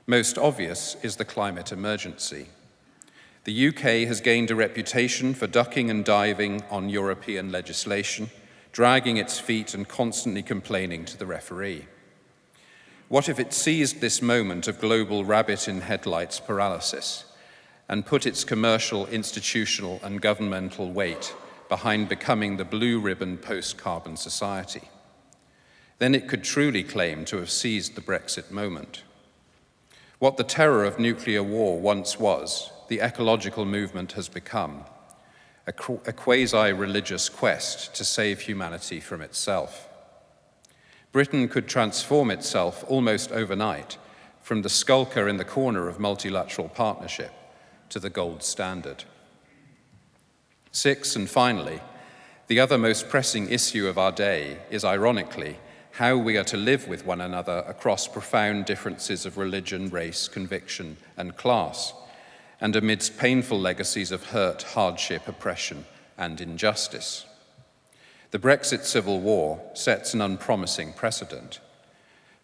Most obvious is the climate emergency. The UK has gained a reputation for ducking and diving on European legislation, dragging its feet and constantly complaining to the referee. What if it seized this moment of global rabbit-in-headlights paralysis and put its commercial, institutional, and governmental weight behind becoming the blue-ribbon post-carbon society? Then it could truly claim to have seized the Brexit moment. What the terror of nuclear war once was, the ecological movement has become a quasi-religious quest to save humanity from itself. Britain could transform itself almost overnight from the skulker in the corner of multilateral partnership to the gold standard. 6, and finally, the other most pressing issue of our day is, ironically, how we are to live with one another across profound differences of religion, race, conviction, and class, and amidst painful legacies of hurt, hardship, oppression, and injustice. The Brexit civil war sets an unpromising precedent.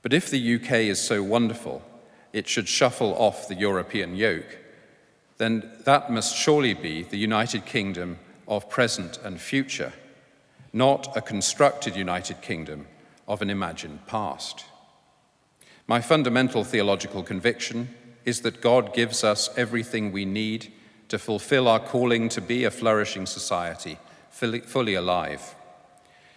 But if the UK is so wonderful, it should shuffle off the European yoke, then that must surely be the United Kingdom of present and future, not a constructed United Kingdom of an imagined past. My fundamental theological conviction is that God gives us everything we need to fulfill our calling to be a flourishing society, fully alive.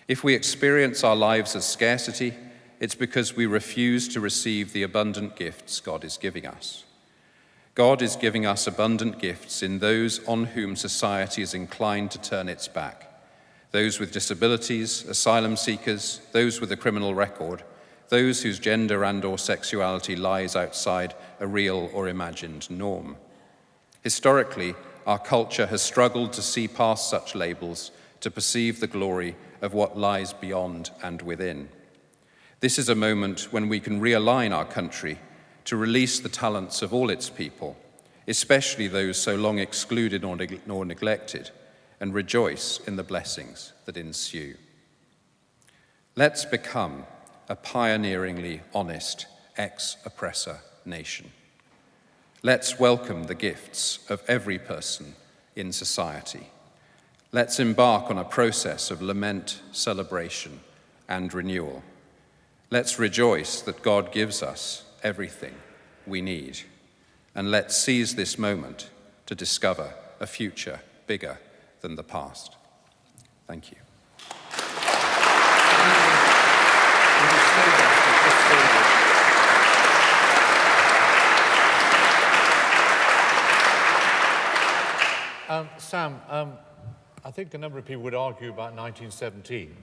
If we experience our lives as scarcity, it's because we refuse to receive the abundant gifts God is giving us. God is giving us abundant gifts in those on whom society is inclined to turn its back, those with disabilities, asylum seekers, those with a criminal record, those whose gender and/or sexuality lies outside a real or imagined norm. Historically, our culture has struggled to see past such labels to perceive the glory of what lies beyond and within. This is a moment when we can realign our country to release the talents of all its people, especially those so long excluded or neglected, and rejoice in the blessings that ensue. Let's become a pioneeringly honest ex-oppressor nation. Let's welcome the gifts of every person in society. Let's embark on a process of lament, celebration, and renewal. Let's rejoice that God gives us everything we need. And let's seize this moment to discover a future bigger than the past. Thank you.
Sam, I think a number of people would argue about 1917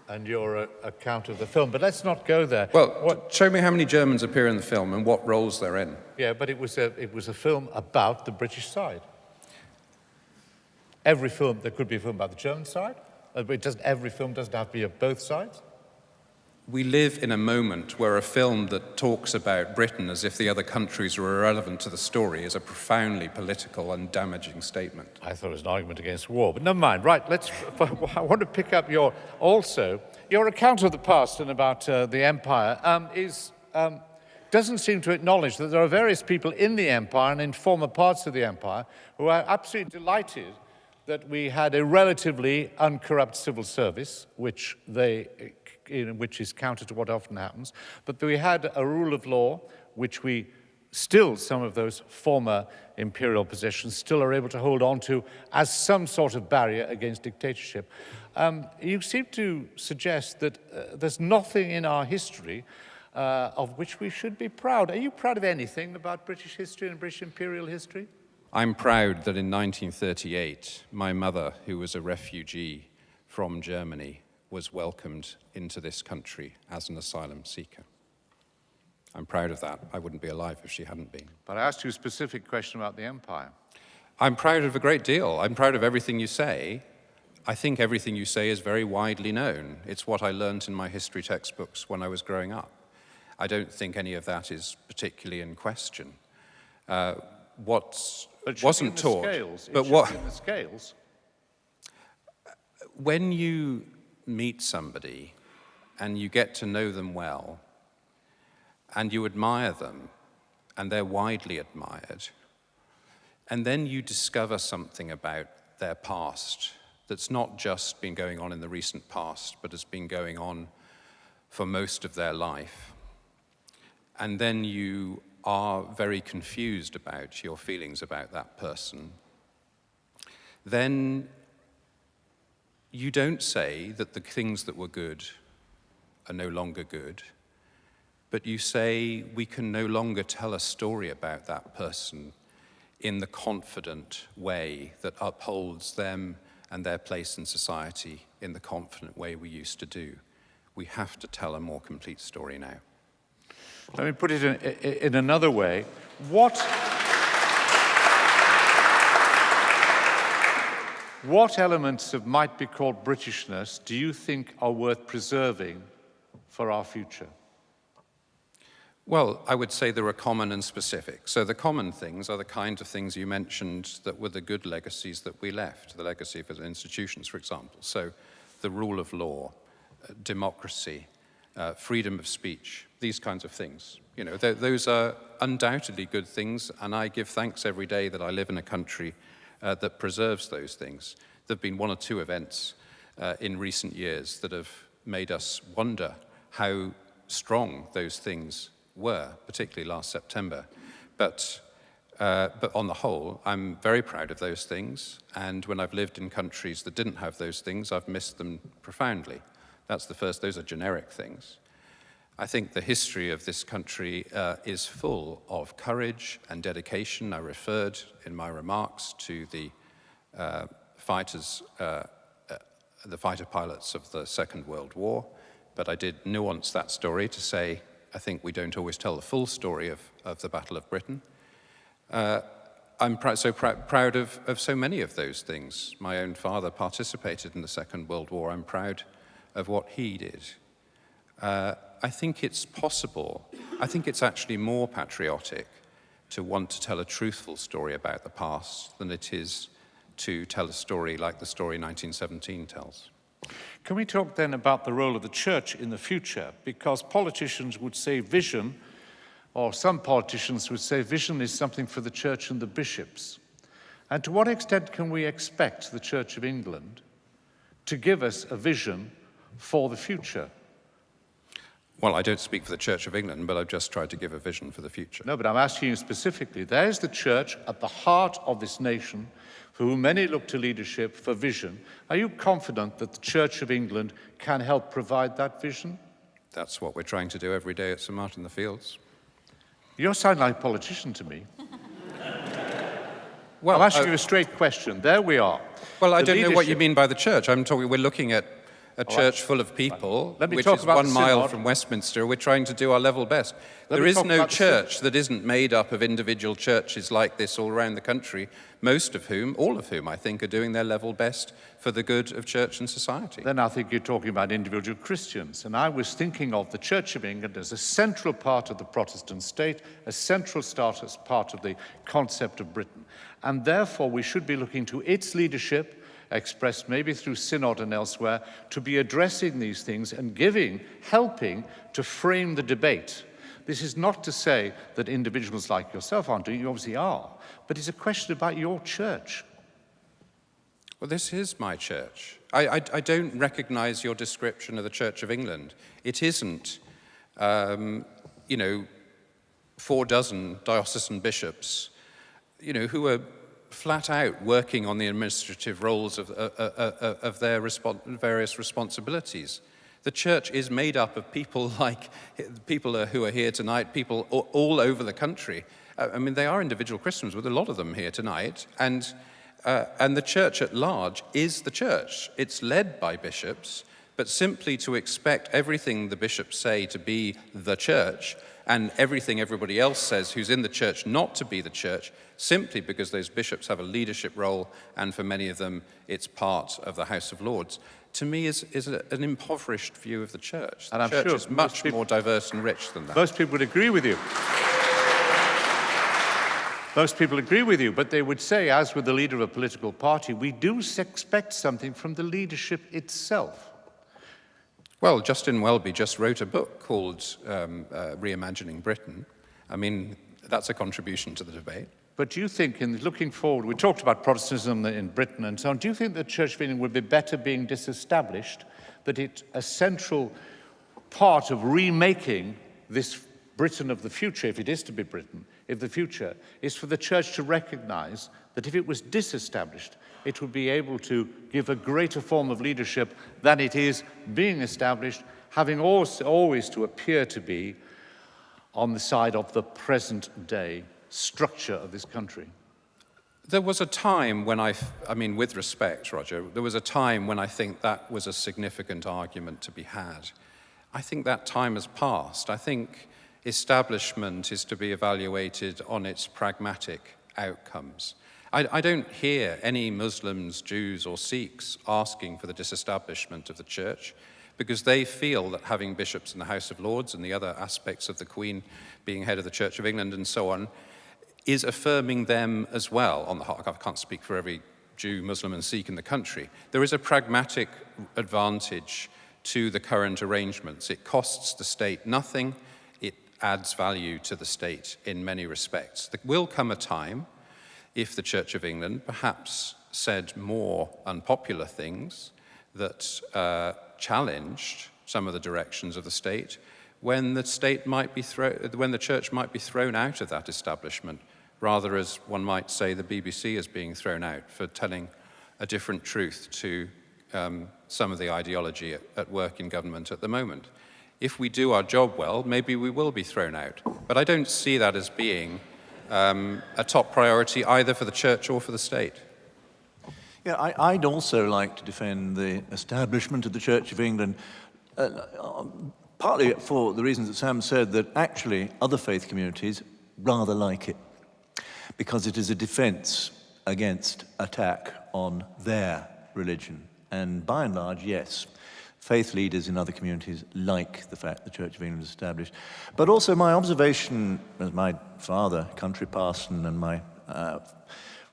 and your account of the film, but let's not go there.
Well, show me how many Germans appear in the film and what roles they're in.
Yeah, but it was a film about the British side. Every film, there could be a film about the German side. Every film doesn't have to be of both sides.
We live in a moment where a film that talks about Britain as if the other countries were irrelevant to the story is a profoundly political and damaging statement.
I thought it was an argument against war, but never mind. Right, I want to pick up your account of the past and about the empire doesn't seem to acknowledge that there are various people in the empire and in former parts of the empire who are absolutely delighted that we had a relatively uncorrupt civil service, which is counter to what often happens, but we had a rule of law, which we still, some of those former imperial possessions, still are able to hold on to as some sort of barrier against dictatorship. You seem to suggest that there's nothing in our history of which we should be proud. Are you proud of anything about British history and British imperial history?
I'm proud that in 1938, my mother, who was a refugee from Germany, was welcomed into this country as an asylum seeker. I'm proud of that. I wouldn't be alive if she hadn't been.
But I asked you a specific question about the empire.
I'm proud of a great deal. I'm proud of everything you say. I think everything you say is very widely known. It's what I learned in my history textbooks when I was growing up. I don't think any of that is particularly in question. What wasn't taught, but what
in the scales.
When you meet somebody and you get to know them well and you admire them and they're widely admired, and then you discover something about their past that's not just been going on in the recent past but has been going on for most of their life, and then you are very confused about your feelings about that person, then you don't say that the things that were good are no longer good, but you say we can no longer tell a story about that person in the confident way that upholds them and their place in society in the confident way we used to do. We have to tell a more complete story now.
Let me put it in another way. What elements of might be called Britishness do you think are worth preserving for our future?
Well, I would say there are common and specific. So the common things are the kinds of things you mentioned that were the good legacies that we left, the legacy of the institutions, for example. So the rule of law, democracy, freedom of speech, these kinds of things. You know, those are undoubtedly good things, and I give thanks every day that I live in a country that preserves those things. There have been one or two events in recent years that have made us wonder how strong those things were, particularly last September. But on the whole, I'm very proud of those things, and when I've lived in countries that didn't have those things, I've missed them profoundly. That's the first. Those are generic things. I think the history of this country is full of courage and dedication. I referred in my remarks to the fighter pilots of the Second World War, but I did nuance that story to say I think we don't always tell the full story of the Battle of Britain. I'm proud of so many of those things. My own father participated in the Second World War. I'm proud of what he did. I think it's possible. I think it's actually more patriotic to want to tell a truthful story about the past than it is to tell a story like the story 1917 tells.
Can we talk then about the role of the church in the future? Because politicians would say vision, or some politicians would say vision is something for the church and the bishops. And to what extent can we expect the Church of England to give us a vision for the future?
Well, I don't speak for the Church of England, but I've just tried to give a vision for the future.
No, but I'm asking you specifically. There's the church at the heart of this nation, for whom many look to leadership for vision. Are you confident that the Church of England can help provide that vision?
That's what we're trying to do every day at St. Martin in the Fields.
You sound like a politician to me.
Well,
I'm asking you a straight question. There we are.
Well, I don't know what you mean by the church. We're looking at a church full of people,
Let me
which
talk
is
about
1
the
mile
synod.
from Westminster. We're trying to do our level best. There
me
is
talk
no
about the
church that isn't made up of individual churches like this all around the country, all of whom, I think, are doing their level best for the good of church and society.
Then I think you're talking about individual Christians. And I was thinking of the Church of England as a central part of the Protestant state, a central part of the concept of Britain. And therefore, we should be looking to its leadership, expressed maybe through synod and elsewhere, to be addressing these things and helping to frame the debate. This is not to say that individuals like yourself aren't doing it, you obviously are, but it's a question about your church.
Well, this is my church. I don't recognize your description of the Church of England. It isn't, 4 dozen diocesan bishops, who are flat out working on the administrative roles of their various responsibilities. The church is made up of people like people who are here tonight, people all over the country. They are individual Christians, with a lot of them here tonight, and the church at large is the church. It's led by bishops, but simply to expect everything the bishops say to be the church and everything everybody else says who's in the church not to be the church, simply because those bishops have a leadership role, and for many of them it's part of the House of Lords, to me is an impoverished view of the church.
And
the
I'm
church
sure
is much more diverse and rich than that.
Most people would agree with you. Most people agree with you, but they would say, as with the leader of a political party, we do expect something from the leadership itself.
Well, Justin Welby just wrote a book called Reimagining Britain. That's a contribution to the debate.
But do you think, in looking forward, we talked about Protestantism in Britain and so on, do you think the Church of England would be better being disestablished, that it's a central part of remaking this Britain of the future, if it is to be Britain, if the future is for the Church to recognize that if it was disestablished, it would be able to give a greater form of leadership than it is being established, having always to appear to be on the side of the present day structure of this country?
There was a time when with respect, Roger, there was a time when I think that was a significant argument to be had. I think that time has passed. I think establishment is to be evaluated on its pragmatic outcomes. I don't hear any Muslims, Jews, or Sikhs asking for the disestablishment of the church, because they feel that having bishops in the House of Lords and the other aspects of the Queen being head of the Church of England and so on is affirming them as well. I can't speak for every Jew, Muslim, and Sikh in the country. There is a pragmatic advantage to the current arrangements. It costs the state nothing. It adds value to the state in many respects. There will come a time, if the Church of England perhaps said more unpopular things that challenged some of the directions of the state, when the church might be thrown out of that establishment, rather, as one might say, the BBC is being thrown out for telling a different truth to some of the ideology at work in government at the moment. If we do our job well, maybe we will be thrown out. But I don't see that as being a top priority either for the church or for the state.
Yeah, I'd also like to defend the establishment of the Church of England, partly for the reasons that Sam said, that actually other faith communities rather like it, because it is a defense against attack on their religion. And by and large, yes, faith leaders in other communities like the fact the Church of England is established. But also my observation as my father, country parson, and my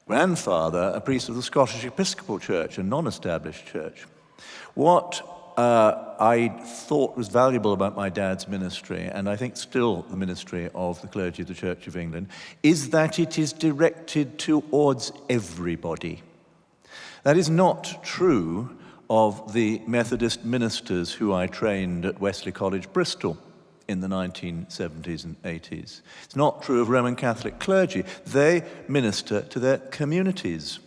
grandfather, a priest of the Scottish Episcopal Church, a non-established church. What I thought was valuable about my dad's ministry, and I think still the ministry of the clergy of the Church of England, is that it is directed towards everybody. That is not true of the Methodist ministers who I trained at Wesley College, Bristol in the 1970s and 80s. It's not true of Roman Catholic clergy. They minister to their communities.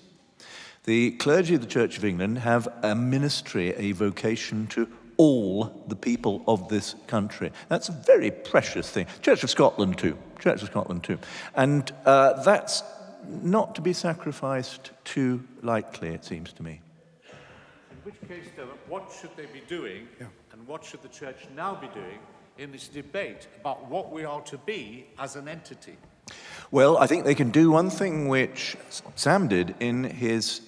The clergy of the Church of England have a ministry, a vocation to all the people of this country. That's a very precious thing. Church of Scotland too. And that's not to be sacrificed too lightly, it seems to me.
In which case, then, what should they be doing, and what should the Church now be doing in this debate about what we are to be as an entity?
Well, I think they can do one thing which Sam did in his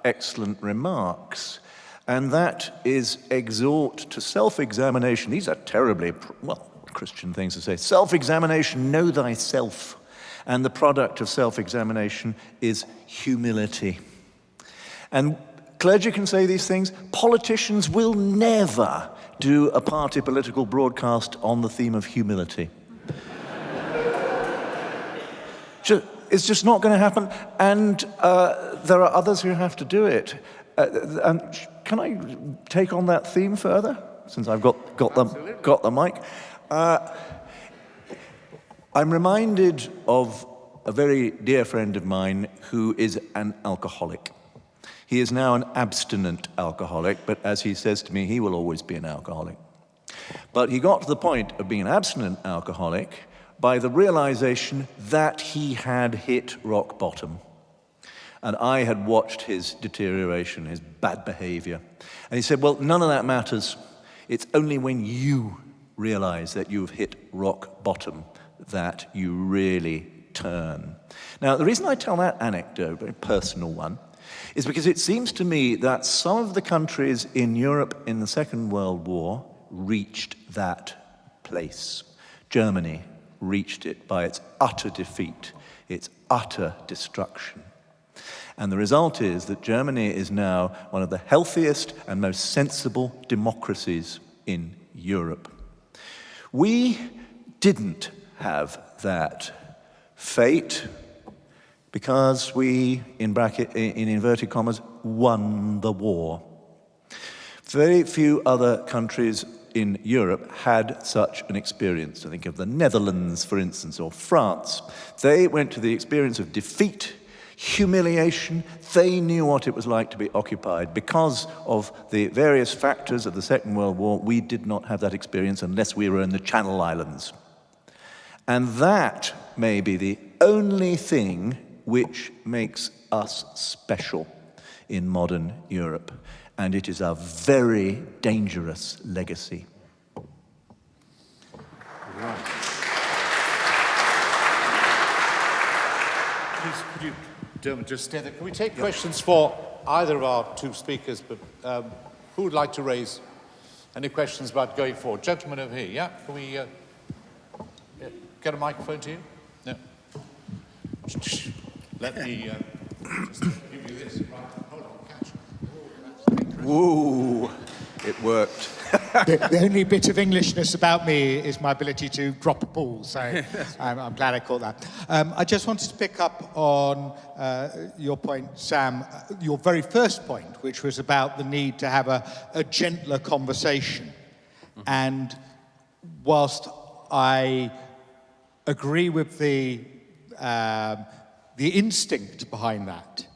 excellent remarks, and that is exhort to self-examination. These are terribly, Christian things to say. Self-examination, know thyself. And the product of self-examination is humility. And clergy can say these things. Politicians will never do a party political broadcast on the theme of humility. It's just not going to happen. And there are others who have to do it. And can I take on that theme further, since I've got the mic? I'm reminded of a very dear friend of mine who is an alcoholic. He is now an abstinent alcoholic, but as he says to me, he will always be an alcoholic. But he got to the point of being an abstinent alcoholic by the realization that he had hit rock bottom. And I had watched his deterioration, his bad behavior. And he said, well, none of that matters. It's only when you realize that you've hit rock bottom that you really turn. Now, the reason I tell that anecdote, a very personal one, is because it seems to me that some of the countries in Europe in the Second World War reached that place. Germany reached it by its utter defeat, its utter destruction. And the result is that Germany is now one of the healthiest and most sensible democracies in Europe. We didn't have that fate because we, in inverted commas, won the war. Very few other countries in Europe had such an experience. I think of the Netherlands, for instance, or France. They went to the experience of defeat, humiliation. They knew what it was like to be occupied. Because of the various factors of the Second World War, we did not have that experience unless we were in the Channel Islands. And that may be the only thing which makes us special in modern Europe. And it is a very dangerous legacy.
Right. Please, could you, Dermot, just stay there? Can we take questions for either of our two speakers? But who would like to raise any questions about going forward? Gentleman over here, yeah? Can we get a microphone to you? No. Let me just give you this. Right. Hold on, catch.
Ooh, it worked.
The only bit of Englishness about me is my ability to drop a ball, so I'm glad I caught that. I just wanted to pick up on your point, Sam, your very first point, which was about the need to have a gentler conversation. And whilst I agree with the instinct behind that,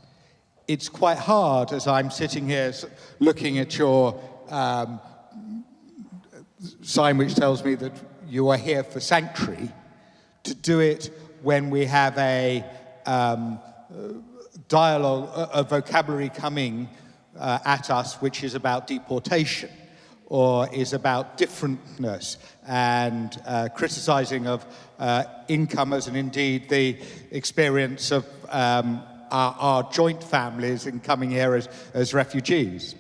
it's quite hard, as I'm sitting here looking at your sign which tells me that you are here for sanctuary, to do it when we have a dialogue, a vocabulary coming at us which is about deportation or is about differentness and criticizing of incomers and indeed the experience of our joint families in coming here as refugees.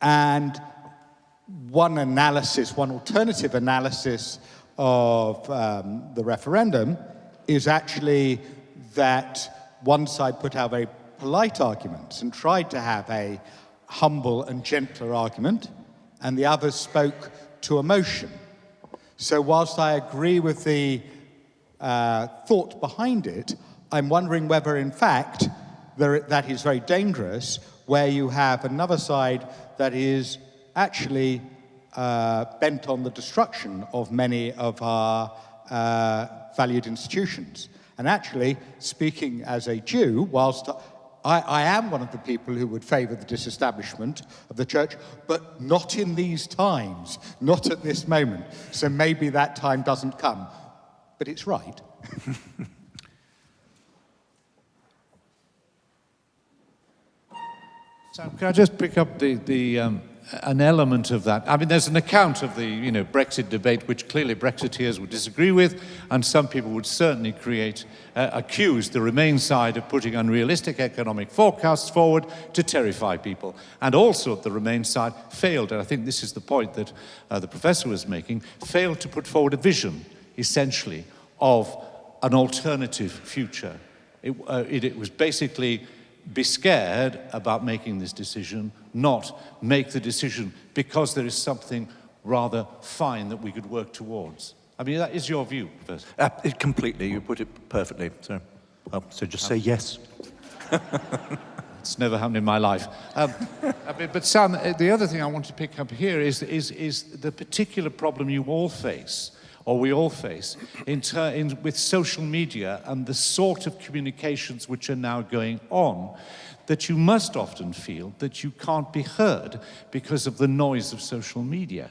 And one analysis, one alternative analysis of the referendum is actually that one side put out very polite arguments and tried to have a humble and gentler argument, and the others spoke to emotion. So whilst I agree with the thought behind it, I'm wondering whether, in fact, that is very dangerous, where you have another side that is actually bent on the destruction of many of our valued institutions. And actually, speaking as a Jew, whilst I am one of the people who would favour the disestablishment of the church, but not in these times, not at this moment. So maybe that time doesn't come. But it's right.
Sam, can I just pick up an element of that? I mean, there's an account of the Brexit debate, which clearly Brexiteers would disagree with, and some people would certainly accuse the Remain side of putting unrealistic economic forecasts forward to terrify people. And also the Remain side failed, and I think this is the point that the professor was making, failed to put forward a vision, essentially, of an alternative future. It was basically be scared about making this decision, not make the decision because there is something rather fine that we could work towards. I mean, that is your view, Professor.
Completely, you put it perfectly. So just say yes.
It's never happened in my life. But Sam, the other thing I want to pick up here is the particular problem you all face, or we all face, with social media and the sort of communications which are now going on, that you must often feel that you can't be heard because of the noise of social media.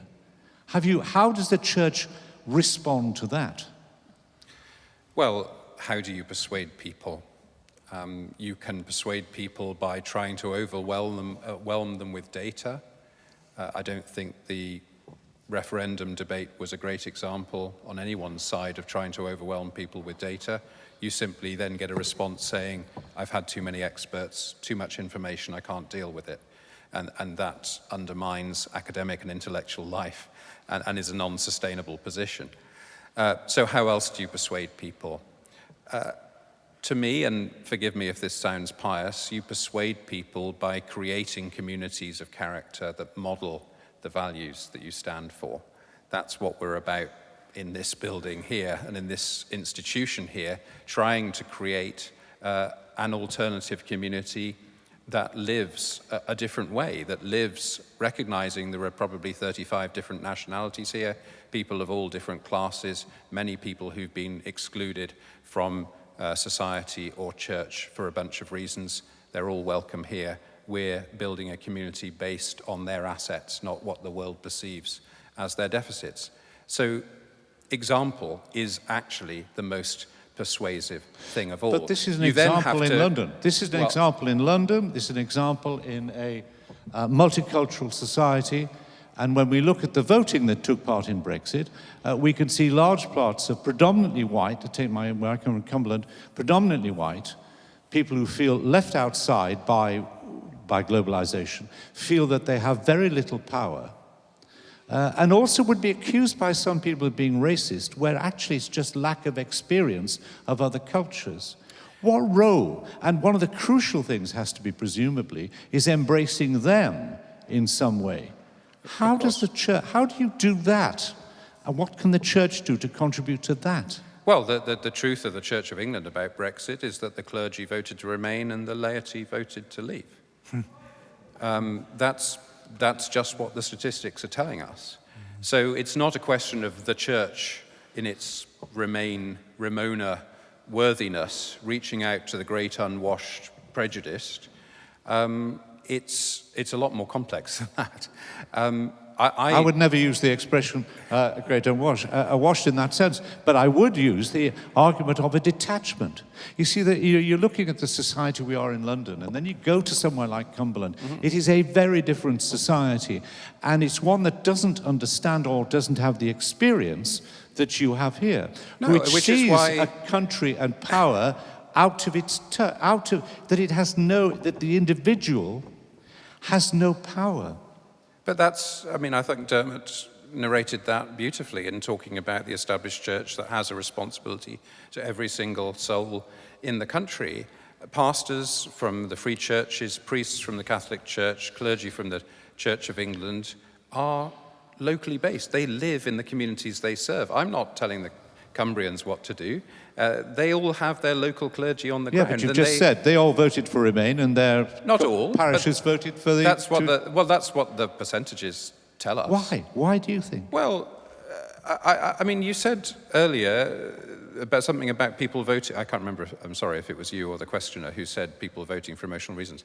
How does the church respond to that?
Well, how do you persuade people? You can persuade people by trying to overwhelm them with data. I don't think the referendum debate was a great example on anyone's side of trying to overwhelm people with data. You simply then get a response saying, I've had too many experts, too much information, I can't deal with it. And that undermines academic and intellectual life and is a non-sustainable position. So how else do you persuade people? To me, and forgive me if this sounds pious, you persuade people by creating communities of character that model the values that you stand for. That's what we're about in this building here and in this institution here, trying to create an alternative community that lives a different way, that lives recognizing there are probably 35 different nationalities here, people of all different classes, many people who've been excluded from society or church for a bunch of reasons. They're all welcome here. We're building a community based on their assets, not what the world perceives as their deficits. So example is actually the most persuasive thing of all.
But this is an example in London. This is an example in London. This is an example in a multicultural society. And when we look at the voting that took part in Brexit, we can see large parts of predominantly white, to take my where I come from Cumberland, predominantly white, people who feel left outside by globalization, feel that they have very little power, and also would be accused by some people of being racist, where actually it's just lack of experience of other cultures. What role, and one of the crucial things has to be presumably, is embracing them in some way. How does the church, how do you do that? And what can the church do to contribute to that?
Well, the truth of the Church of England about Brexit is that the clergy voted to remain and the laity voted to leave. That's just what the statistics are telling us. So it's not a question of the church in its Ramona worthiness reaching out to the great unwashed prejudiced. It's a lot more complex than that.
I would never use the expression great unwashed in that sense, but I would use the argument of a detachment. You see, that you're looking at the society we are in London, and then you go to somewhere like Cumberland. Mm-hmm. It is a very different society, and it's one that doesn't understand or doesn't have the experience that you have here, which sees a country and power that the individual has no power.
But that's, I mean, I think Dermot narrated that beautifully in talking about the established church that has a responsibility to every single soul in the country. Pastors from the free churches, priests from the Catholic Church, clergy from the Church of England are locally based. They live in the communities they serve. I'm not telling the Cumbrians what to do. They all have their local clergy on the ground.
Yeah, but you've just said they all voted for Remain, and their
not all
parishes voted for the...
That's what the percentages tell us.
Why? Why do you think?
Well, I mean, you said earlier about something about people voting. I can't remember, I'm sorry if it was you or the questioner who said people voting for emotional reasons.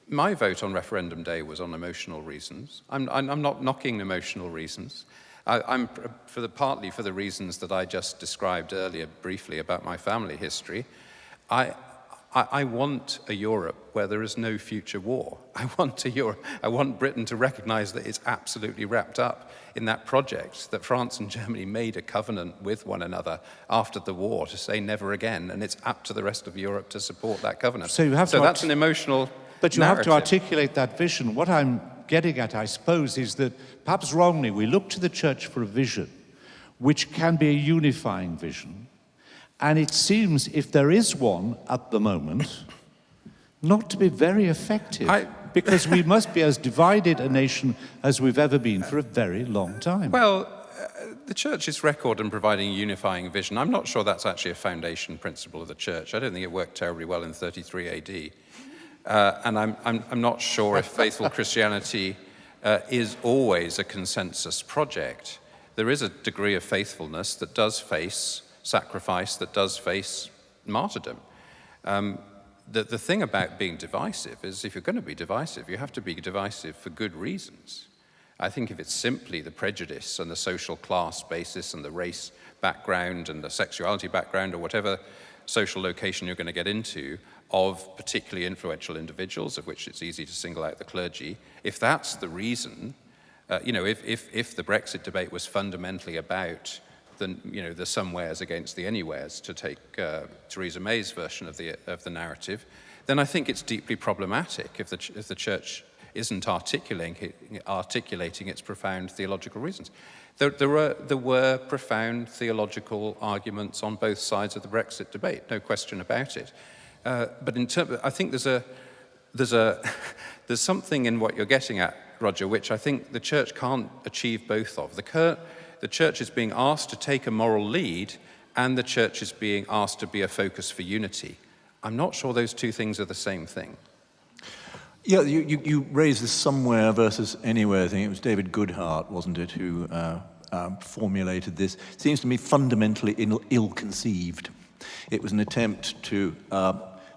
My vote on referendum day was on emotional reasons. I'm not knocking emotional reasons. I'm partly for the reasons that I just described earlier briefly about my family history. I want a Europe where there is no future war. I want Britain to recognise that it's absolutely wrapped up in that project, that France and Germany made a covenant with one another after the war to say never again, and it's up to the rest of Europe to support that covenant.
So
that's an emotional
But you
narrative.
have to articulate that vision. What I'm getting at, I suppose, is that perhaps wrongly we look to the church for a vision which can be a unifying vision, and it seems, if there is one at the moment, not to be very effective, because we must be as divided a nation as we've ever been for a very long time.
Well, the church's record in providing a unifying vision, I'm not sure that's actually a foundation principle of the church. I don't think it worked terribly well in 33 AD. And I'm not sure if faithful Christianity is always a consensus project. There is a degree of faithfulness that does face sacrifice, that does face martyrdom. The thing about being divisive is, if you're going to be divisive, you have to be divisive for good reasons. I think if it's simply the prejudice and the social class basis and the race background and the sexuality background or whatever social location you're going to get into of particularly influential individuals, of which it's easy to single out the clergy, if that's the reason, if the Brexit debate was fundamentally about the somewheres against the anywheres, to take Theresa May's version of the narrative, then I think it's deeply problematic if the church isn't articulating its profound theological reasons. There were profound theological arguments on both sides of the Brexit debate, no question about it. But I think there's something in what you're getting at, Roger, which I think the church can't achieve both of. The church is being asked to take a moral lead, and the church is being asked to be a focus for unity. I'm not sure those two things are the same thing.
Yeah, you raised this somewhere versus anywhere thing. It was David Goodhart, wasn't it, who formulated this. It seems to me fundamentally ill-conceived. It was an attempt to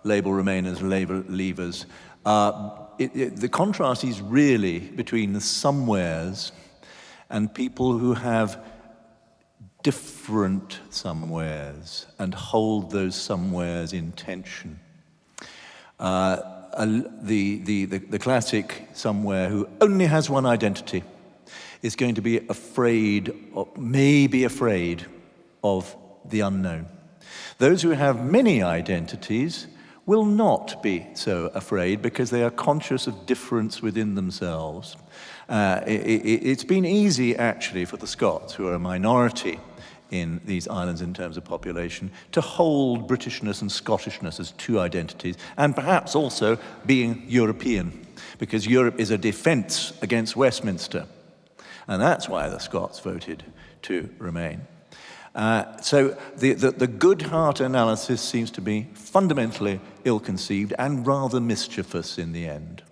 label Remain as leavers. The contrast is really between the somewheres and people who have different somewheres and hold those somewheres in tension. The classic somewhere who only has one identity is going to be afraid, or may be afraid, of the unknown. Those who have many identities will not be so afraid because they are conscious of difference within themselves. It's been easy, actually, for the Scots, who are a minority in these islands in terms of population, to hold Britishness and Scottishness as two identities, and perhaps also being European, because Europe is a defence against Westminster. And that's why the Scots voted to remain. So the Goodhart analysis seems to be fundamentally ill-conceived and rather mischievous in the end.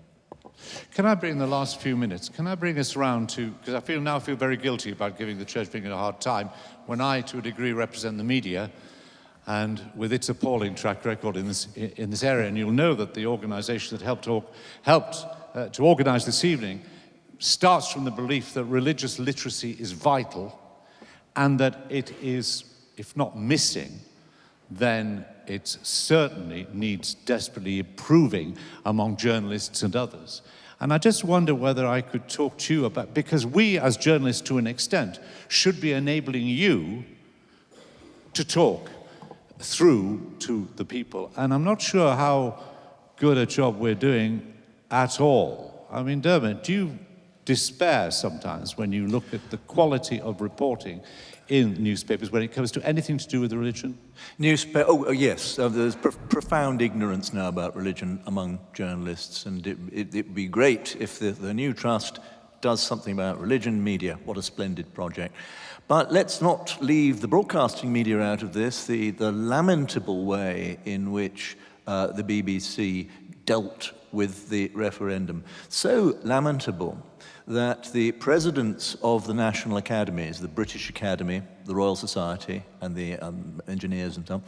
Can I bring the last few minutes, can I bring us round to, because I feel very guilty about giving the church being a hard time, when I, to a degree, represent the media, and with its appalling track record in this area, and you'll know that the organisation that helped to organise this evening starts from the belief that religious literacy is vital, and that it is, if not missing, then it certainly needs desperately improving among journalists and others. And I just wonder whether I could talk to you about, because we as journalists to an extent should be enabling you to talk through to the people. And I'm not sure how good a job we're doing at all. I mean, Dermot, do despair sometimes when you look at the quality of reporting in newspapers when it comes to anything to do with religion?
Yes. There's profound ignorance now about religion among journalists, and it'd be great if the new trust does something about religion media. What a splendid project. But let's not leave the broadcasting media out of this. The lamentable way in which the BBC dealt with the referendum. So lamentable that the presidents of the national academies, the British Academy, the Royal Society, and the engineers and so on,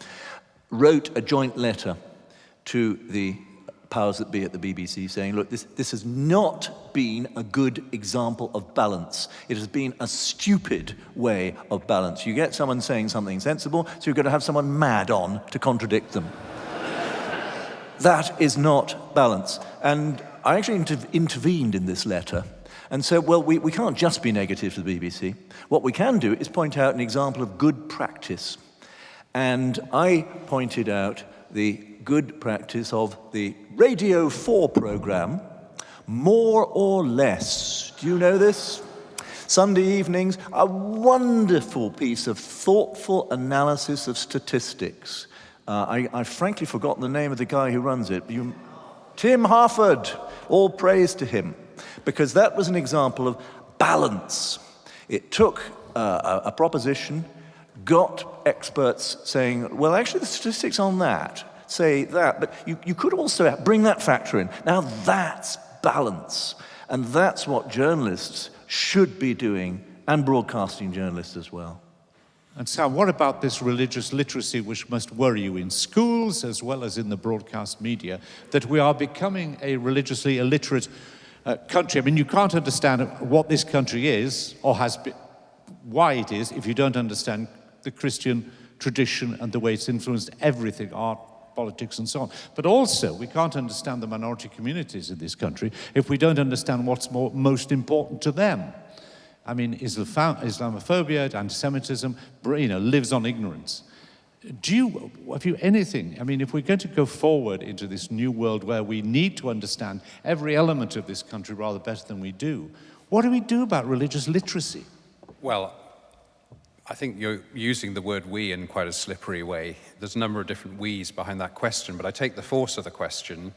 wrote a joint letter to the powers that be at the BBC saying, look, this has not been a good example of balance. It has been a stupid way of balance. You get someone saying something sensible, so you've got to have someone mad on to contradict them. That is not balance. And I actually intervened in this letter and said, well, we can't just be negative to the BBC. What we can do is point out an example of good practice. And I pointed out the good practice of the Radio 4 programme, More or Less. Do you know this? Sunday evenings, a wonderful piece of thoughtful analysis of statistics. I've frankly forgotten the name of the guy who runs it. Tim Harford, all praise to him, because that was an example of balance. It took a proposition, got experts saying, well, actually the statistics on that say that, but you could also bring that factor in. Now that's balance, and that's what journalists should be doing, and broadcasting journalists as well.
And Sam, what about this religious literacy which must worry you in schools as well as in the broadcast media, that we are becoming a religiously illiterate country? I mean, you can't understand what this country is or has been, why it is, if you don't understand the Christian tradition and the way it's influenced everything, art, politics and so on. But also, we can't understand the minority communities in this country if we don't understand what's most important to them. I mean, Islamophobia, anti-Semitism, lives on ignorance. Have you anything, I mean, if we're going to go forward into this new world where we need to understand every element of this country rather better than we do, what do we do about religious literacy?
Well, I think you're using the word we in quite a slippery way. There's a number of different we's behind that question, but I take the force of the question,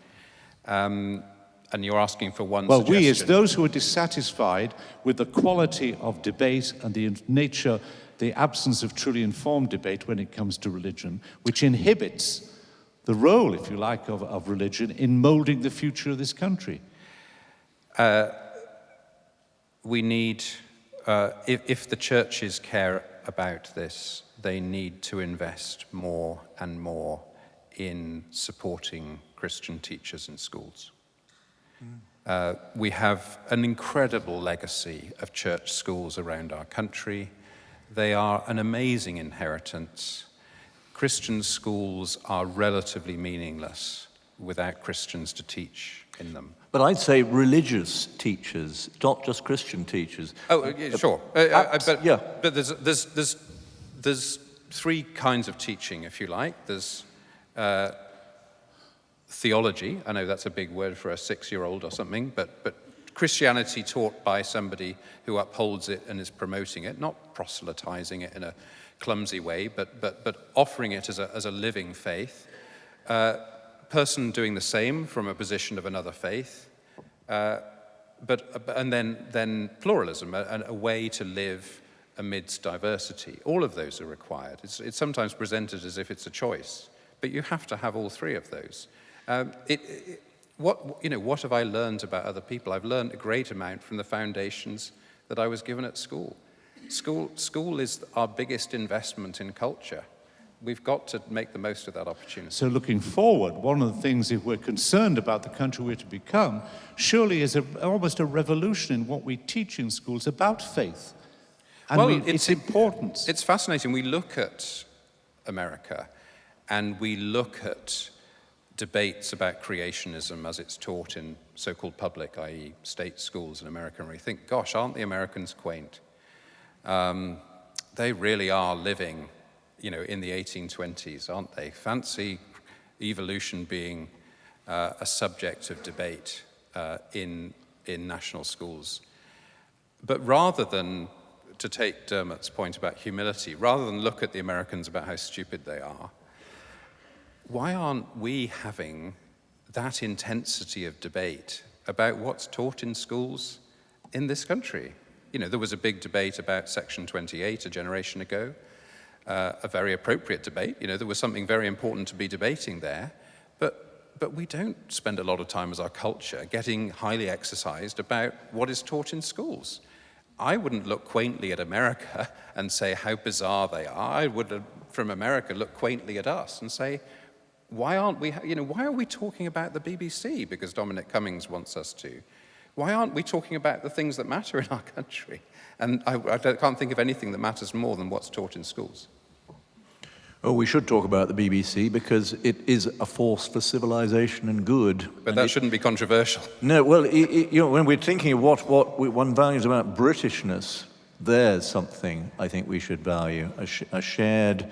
and you're asking for one suggestion.
Well, we as those who are dissatisfied with the quality of debate and the nature, the absence of truly informed debate when it comes to religion, which inhibits the role, if you like, of religion in moulding the future of this country.
We need, if the churches care about this, they need to invest more and more in supporting Christian teachers in schools. We have an incredible legacy of church schools around our country. They are an amazing inheritance. Christian schools are relatively meaningless without Christians to teach in them.
But I'd say religious teachers, not just Christian teachers.
Oh, yeah, sure. But there's three kinds of teaching, if you like. There's theology. I know that's a big word for a 6-year-old or something, but Christianity taught by somebody who upholds it and is promoting it, not proselytizing it in a clumsy way, but offering it as a living faith. Person doing the same from a position of another faith, and then pluralism, a way to live amidst diversity. All of those are required. It's sometimes presented as if it's a choice, but you have to have all three of those. What have I learned about other people? I've learned a great amount from the foundations that I was given at school. School is our biggest investment in culture. We've got to make the most of that opportunity.
So looking forward, one of the things, if we're concerned about the country we're to become, surely is almost a revolution in what we teach in schools about faith. And it's important.
It's fascinating. We look at America and we look at debates about creationism as it's taught in so-called public, i.e. state schools in America, and we think, gosh, aren't the Americans quaint? They really are living, in the 1820s, aren't they? Fancy evolution being a subject of debate in national schools. But rather than, to take Dermot's point about humility, rather than look at the Americans about how stupid they are, why aren't we having that intensity of debate about what's taught in schools in this country? You know, there was a big debate about Section 28 a generation ago, a very appropriate debate. You know, there was something very important to be debating there, but we don't spend a lot of time as our culture getting highly exercised about what is taught in schools. I wouldn't look quaintly at America and say how bizarre they are. I would, from America, look quaintly at us and say, why aren't we, why are we talking about the BBC because Dominic Cummings wants us to? Why aren't we talking about the things that matter in our country? And I can't think of anything that matters more than what's taught in schools.
Oh, we should talk about the BBC because it is a force for civilization and good.
But that shouldn't be controversial.
No, well, when we're thinking of what one values about Britishness, there's something I think we should value, a shared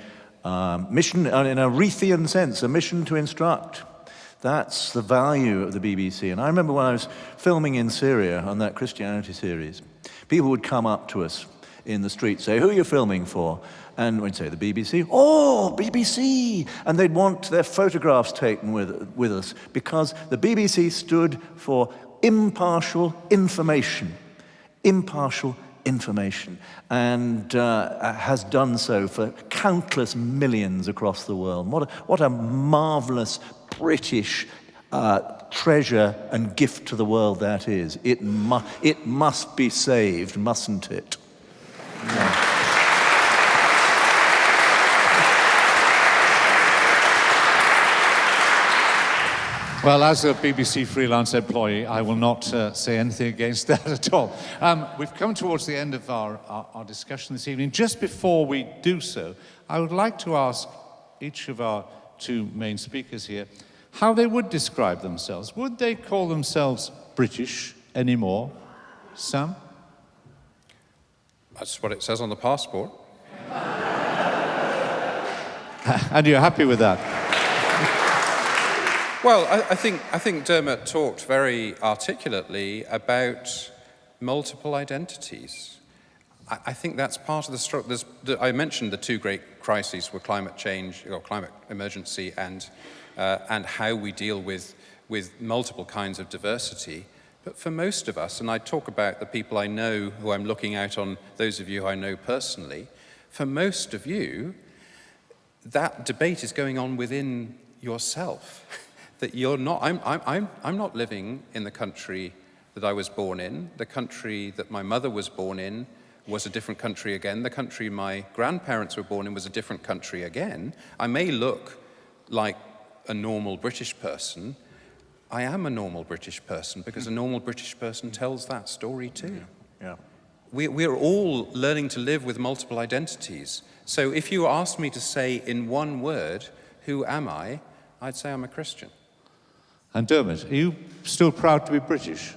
mission, in a Rethian sense, a mission to instruct. That's the value of the BBC. And I remember when I was filming in Syria on that Christianity series, people would come up to us in the street, say, who are you filming for? And we'd say, the BBC. Oh, BBC! And they'd want their photographs taken with us because the BBC stood for impartial information. Impartial information. And has done so for countless millions across the world. What a marvelous British treasure and gift to the world that is. It must be saved, mustn't it? Yeah.
Well, as a BBC freelance employee, I will not say anything against that at all. We've come towards the end of our discussion this evening. Just before we do so, I would like to ask each of our two main speakers here how they would describe themselves. Would they call themselves British anymore? Sam?
That's what it says on the passport.
And you're happy with that?
Well, I think Dermot talked very articulately about multiple identities. I think that's part of the struggle. I mentioned the two great crises were climate change, or climate emergency, and how we deal with multiple kinds of diversity. But for most of us, and I talk about the people I know who I'm looking out on, those of you who I know personally, for most of you, that debate is going on within yourself. That you're not, I'm not living in the country that I was born in. The country that my mother was born in was a different country again. The country my grandparents were born in was a different country again. I may look like a normal British person. I am a normal British person because a normal British person tells that story too.
Yeah.
We're all learning to live with multiple identities. So if you asked me to say in one word, who am I? I'd say I'm a Christian.
And Dermot, are you still proud to be British?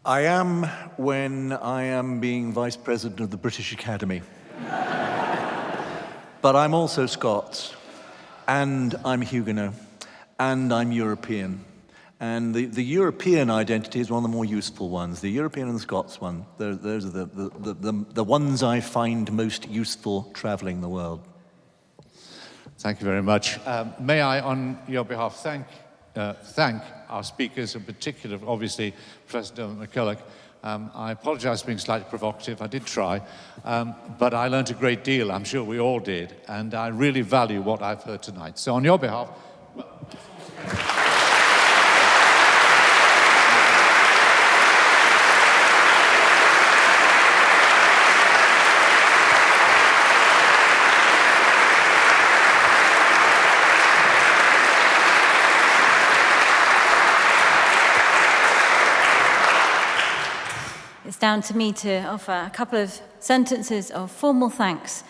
I am when I am being Vice President of the British Academy. But I'm also Scots, and I'm Huguenot, and I'm European. And the European identity is one of the more useful ones. The European and the Scots one, those are the ones I find most useful traveling the world.
Thank you very much. May I, on your behalf, thank our speakers, in particular, obviously, Professor Diarmaid MacCulloch. I apologize for being slightly provocative. I did try, but I learned a great deal. I'm sure we all did, and I really value what I've heard tonight. So on your behalf...
It's down to me to offer a couple of sentences of formal thanks.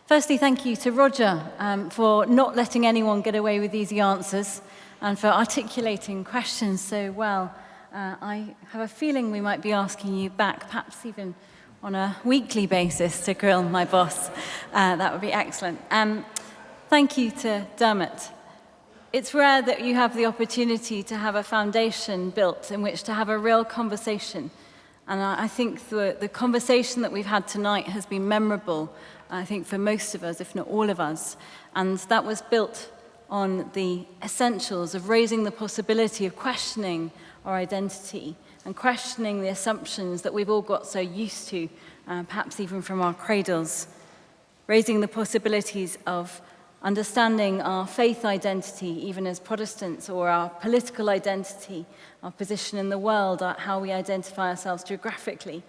Firstly, thank you to Roger for not letting anyone get away with easy answers and for articulating questions so well. I have a feeling we might be asking you back, perhaps even on a weekly basis, to grill my boss. That would be excellent. Thank you to Dermot. It's rare that you have the opportunity to have a foundation built in which to have a real conversation And I think the conversation that we've had tonight has been memorable, I think, for most of us, if not all of us. And that was built on the essentials of raising the possibility of questioning our identity and questioning the assumptions that we've all got so used to, perhaps even from our cradles. Raising the possibilities of understanding our faith identity, even as Protestants, or our political identity, our position in the world, how we identify ourselves geographically,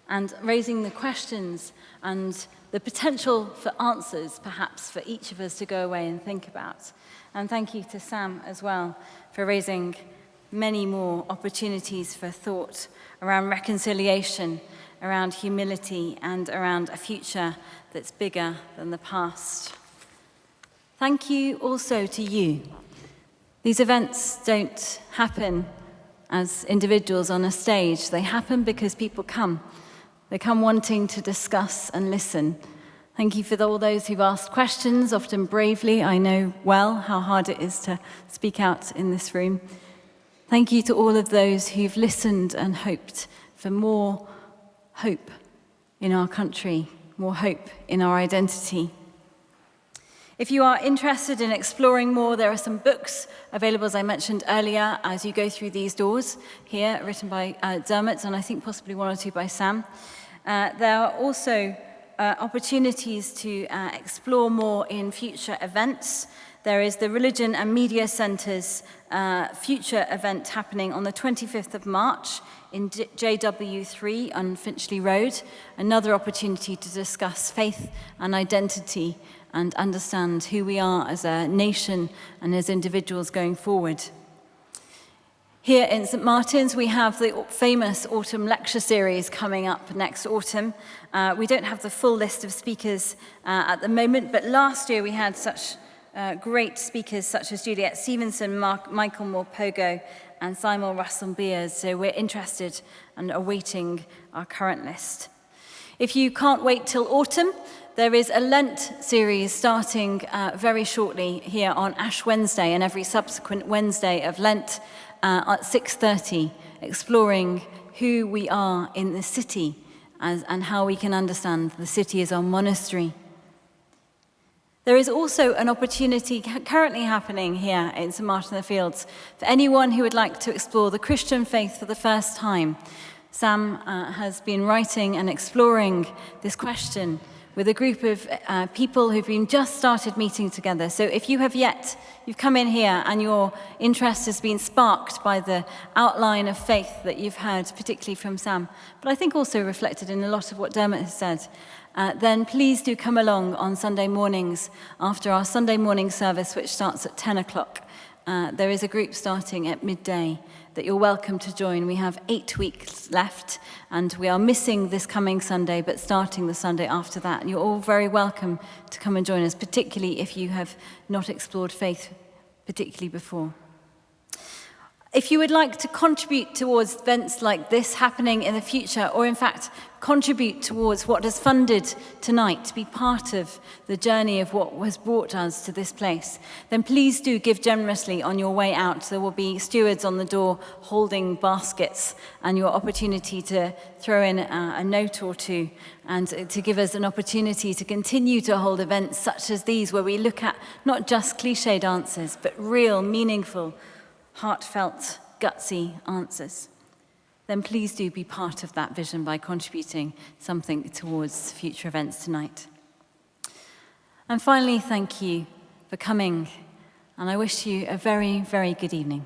and raising the questions and the potential for answers, perhaps, for each of us to go away and think about. And thank you to Sam as well for raising many more opportunities for thought around reconciliation, around humility, and around a future that's bigger than the past. Thank you also to you. These events don't happen as individuals on a stage. They happen because people come. They come wanting to discuss and listen. Thank you for all those who've asked questions, often bravely. I know well how hard it is to speak out in this room. Thank you to all of those who've listened and hoped for more hope in our country, more hope in our identity. If you are interested in exploring more, there are some books available, as I mentioned earlier, as you go through these doors here, written by Diarmaid, and I think possibly one or two by Sam. There are also opportunities to explore more in future events. There is the Religion and Media Centre's future event happening on the 25th of March in JW3 on Finchley Road, another opportunity to discuss faith and identity and understand who we are as a nation and as individuals going forward. Here in St Martin's, we have the famous autumn lecture series coming up next autumn. We don't have the full list of speakers at the moment, but last year we had such great speakers such as Juliet Stevenson, Michael Moore-Pogo, and Simon Russell-Beers, so we're interested and awaiting our current list. If you can't wait till autumn, there is a Lent series starting very shortly here on Ash Wednesday and every subsequent Wednesday of Lent at 6:30, exploring who we are in the city and how we can understand the city as our monastery. There is also an opportunity currently happening here in St Martin-in-the-Fields for anyone who would like to explore the Christian faith for the first time. Sam has been writing and exploring this question with a group of people who've been just started meeting together. So if you've come in here and your interest has been sparked by the outline of faith that you've heard, particularly from Sam, but I think also reflected in a lot of what Diarmaid has said, then please do come along on Sunday mornings after our Sunday morning service, which starts at 10 o'clock. There is a group starting at midday that you're welcome to join. We have 8 weeks left, and we are missing this coming Sunday, but starting the Sunday after that. And you're all very welcome to come and join us, particularly if you have not explored faith particularly before. If you would like to contribute towards events like this happening in the future, or in fact contribute towards what has funded tonight, to be part of the journey of what has brought us to this place, then please do give generously on your way out. There will be stewards on the door holding baskets, and your opportunity to throw in a note or two, and to give us an opportunity to continue to hold events such as these, where we look at not just cliched answers, but real, meaningful, heartfelt, gutsy answers. Then please do be part of that vision by contributing something towards future events tonight. And finally, thank you for coming, and I wish you a very, very good evening.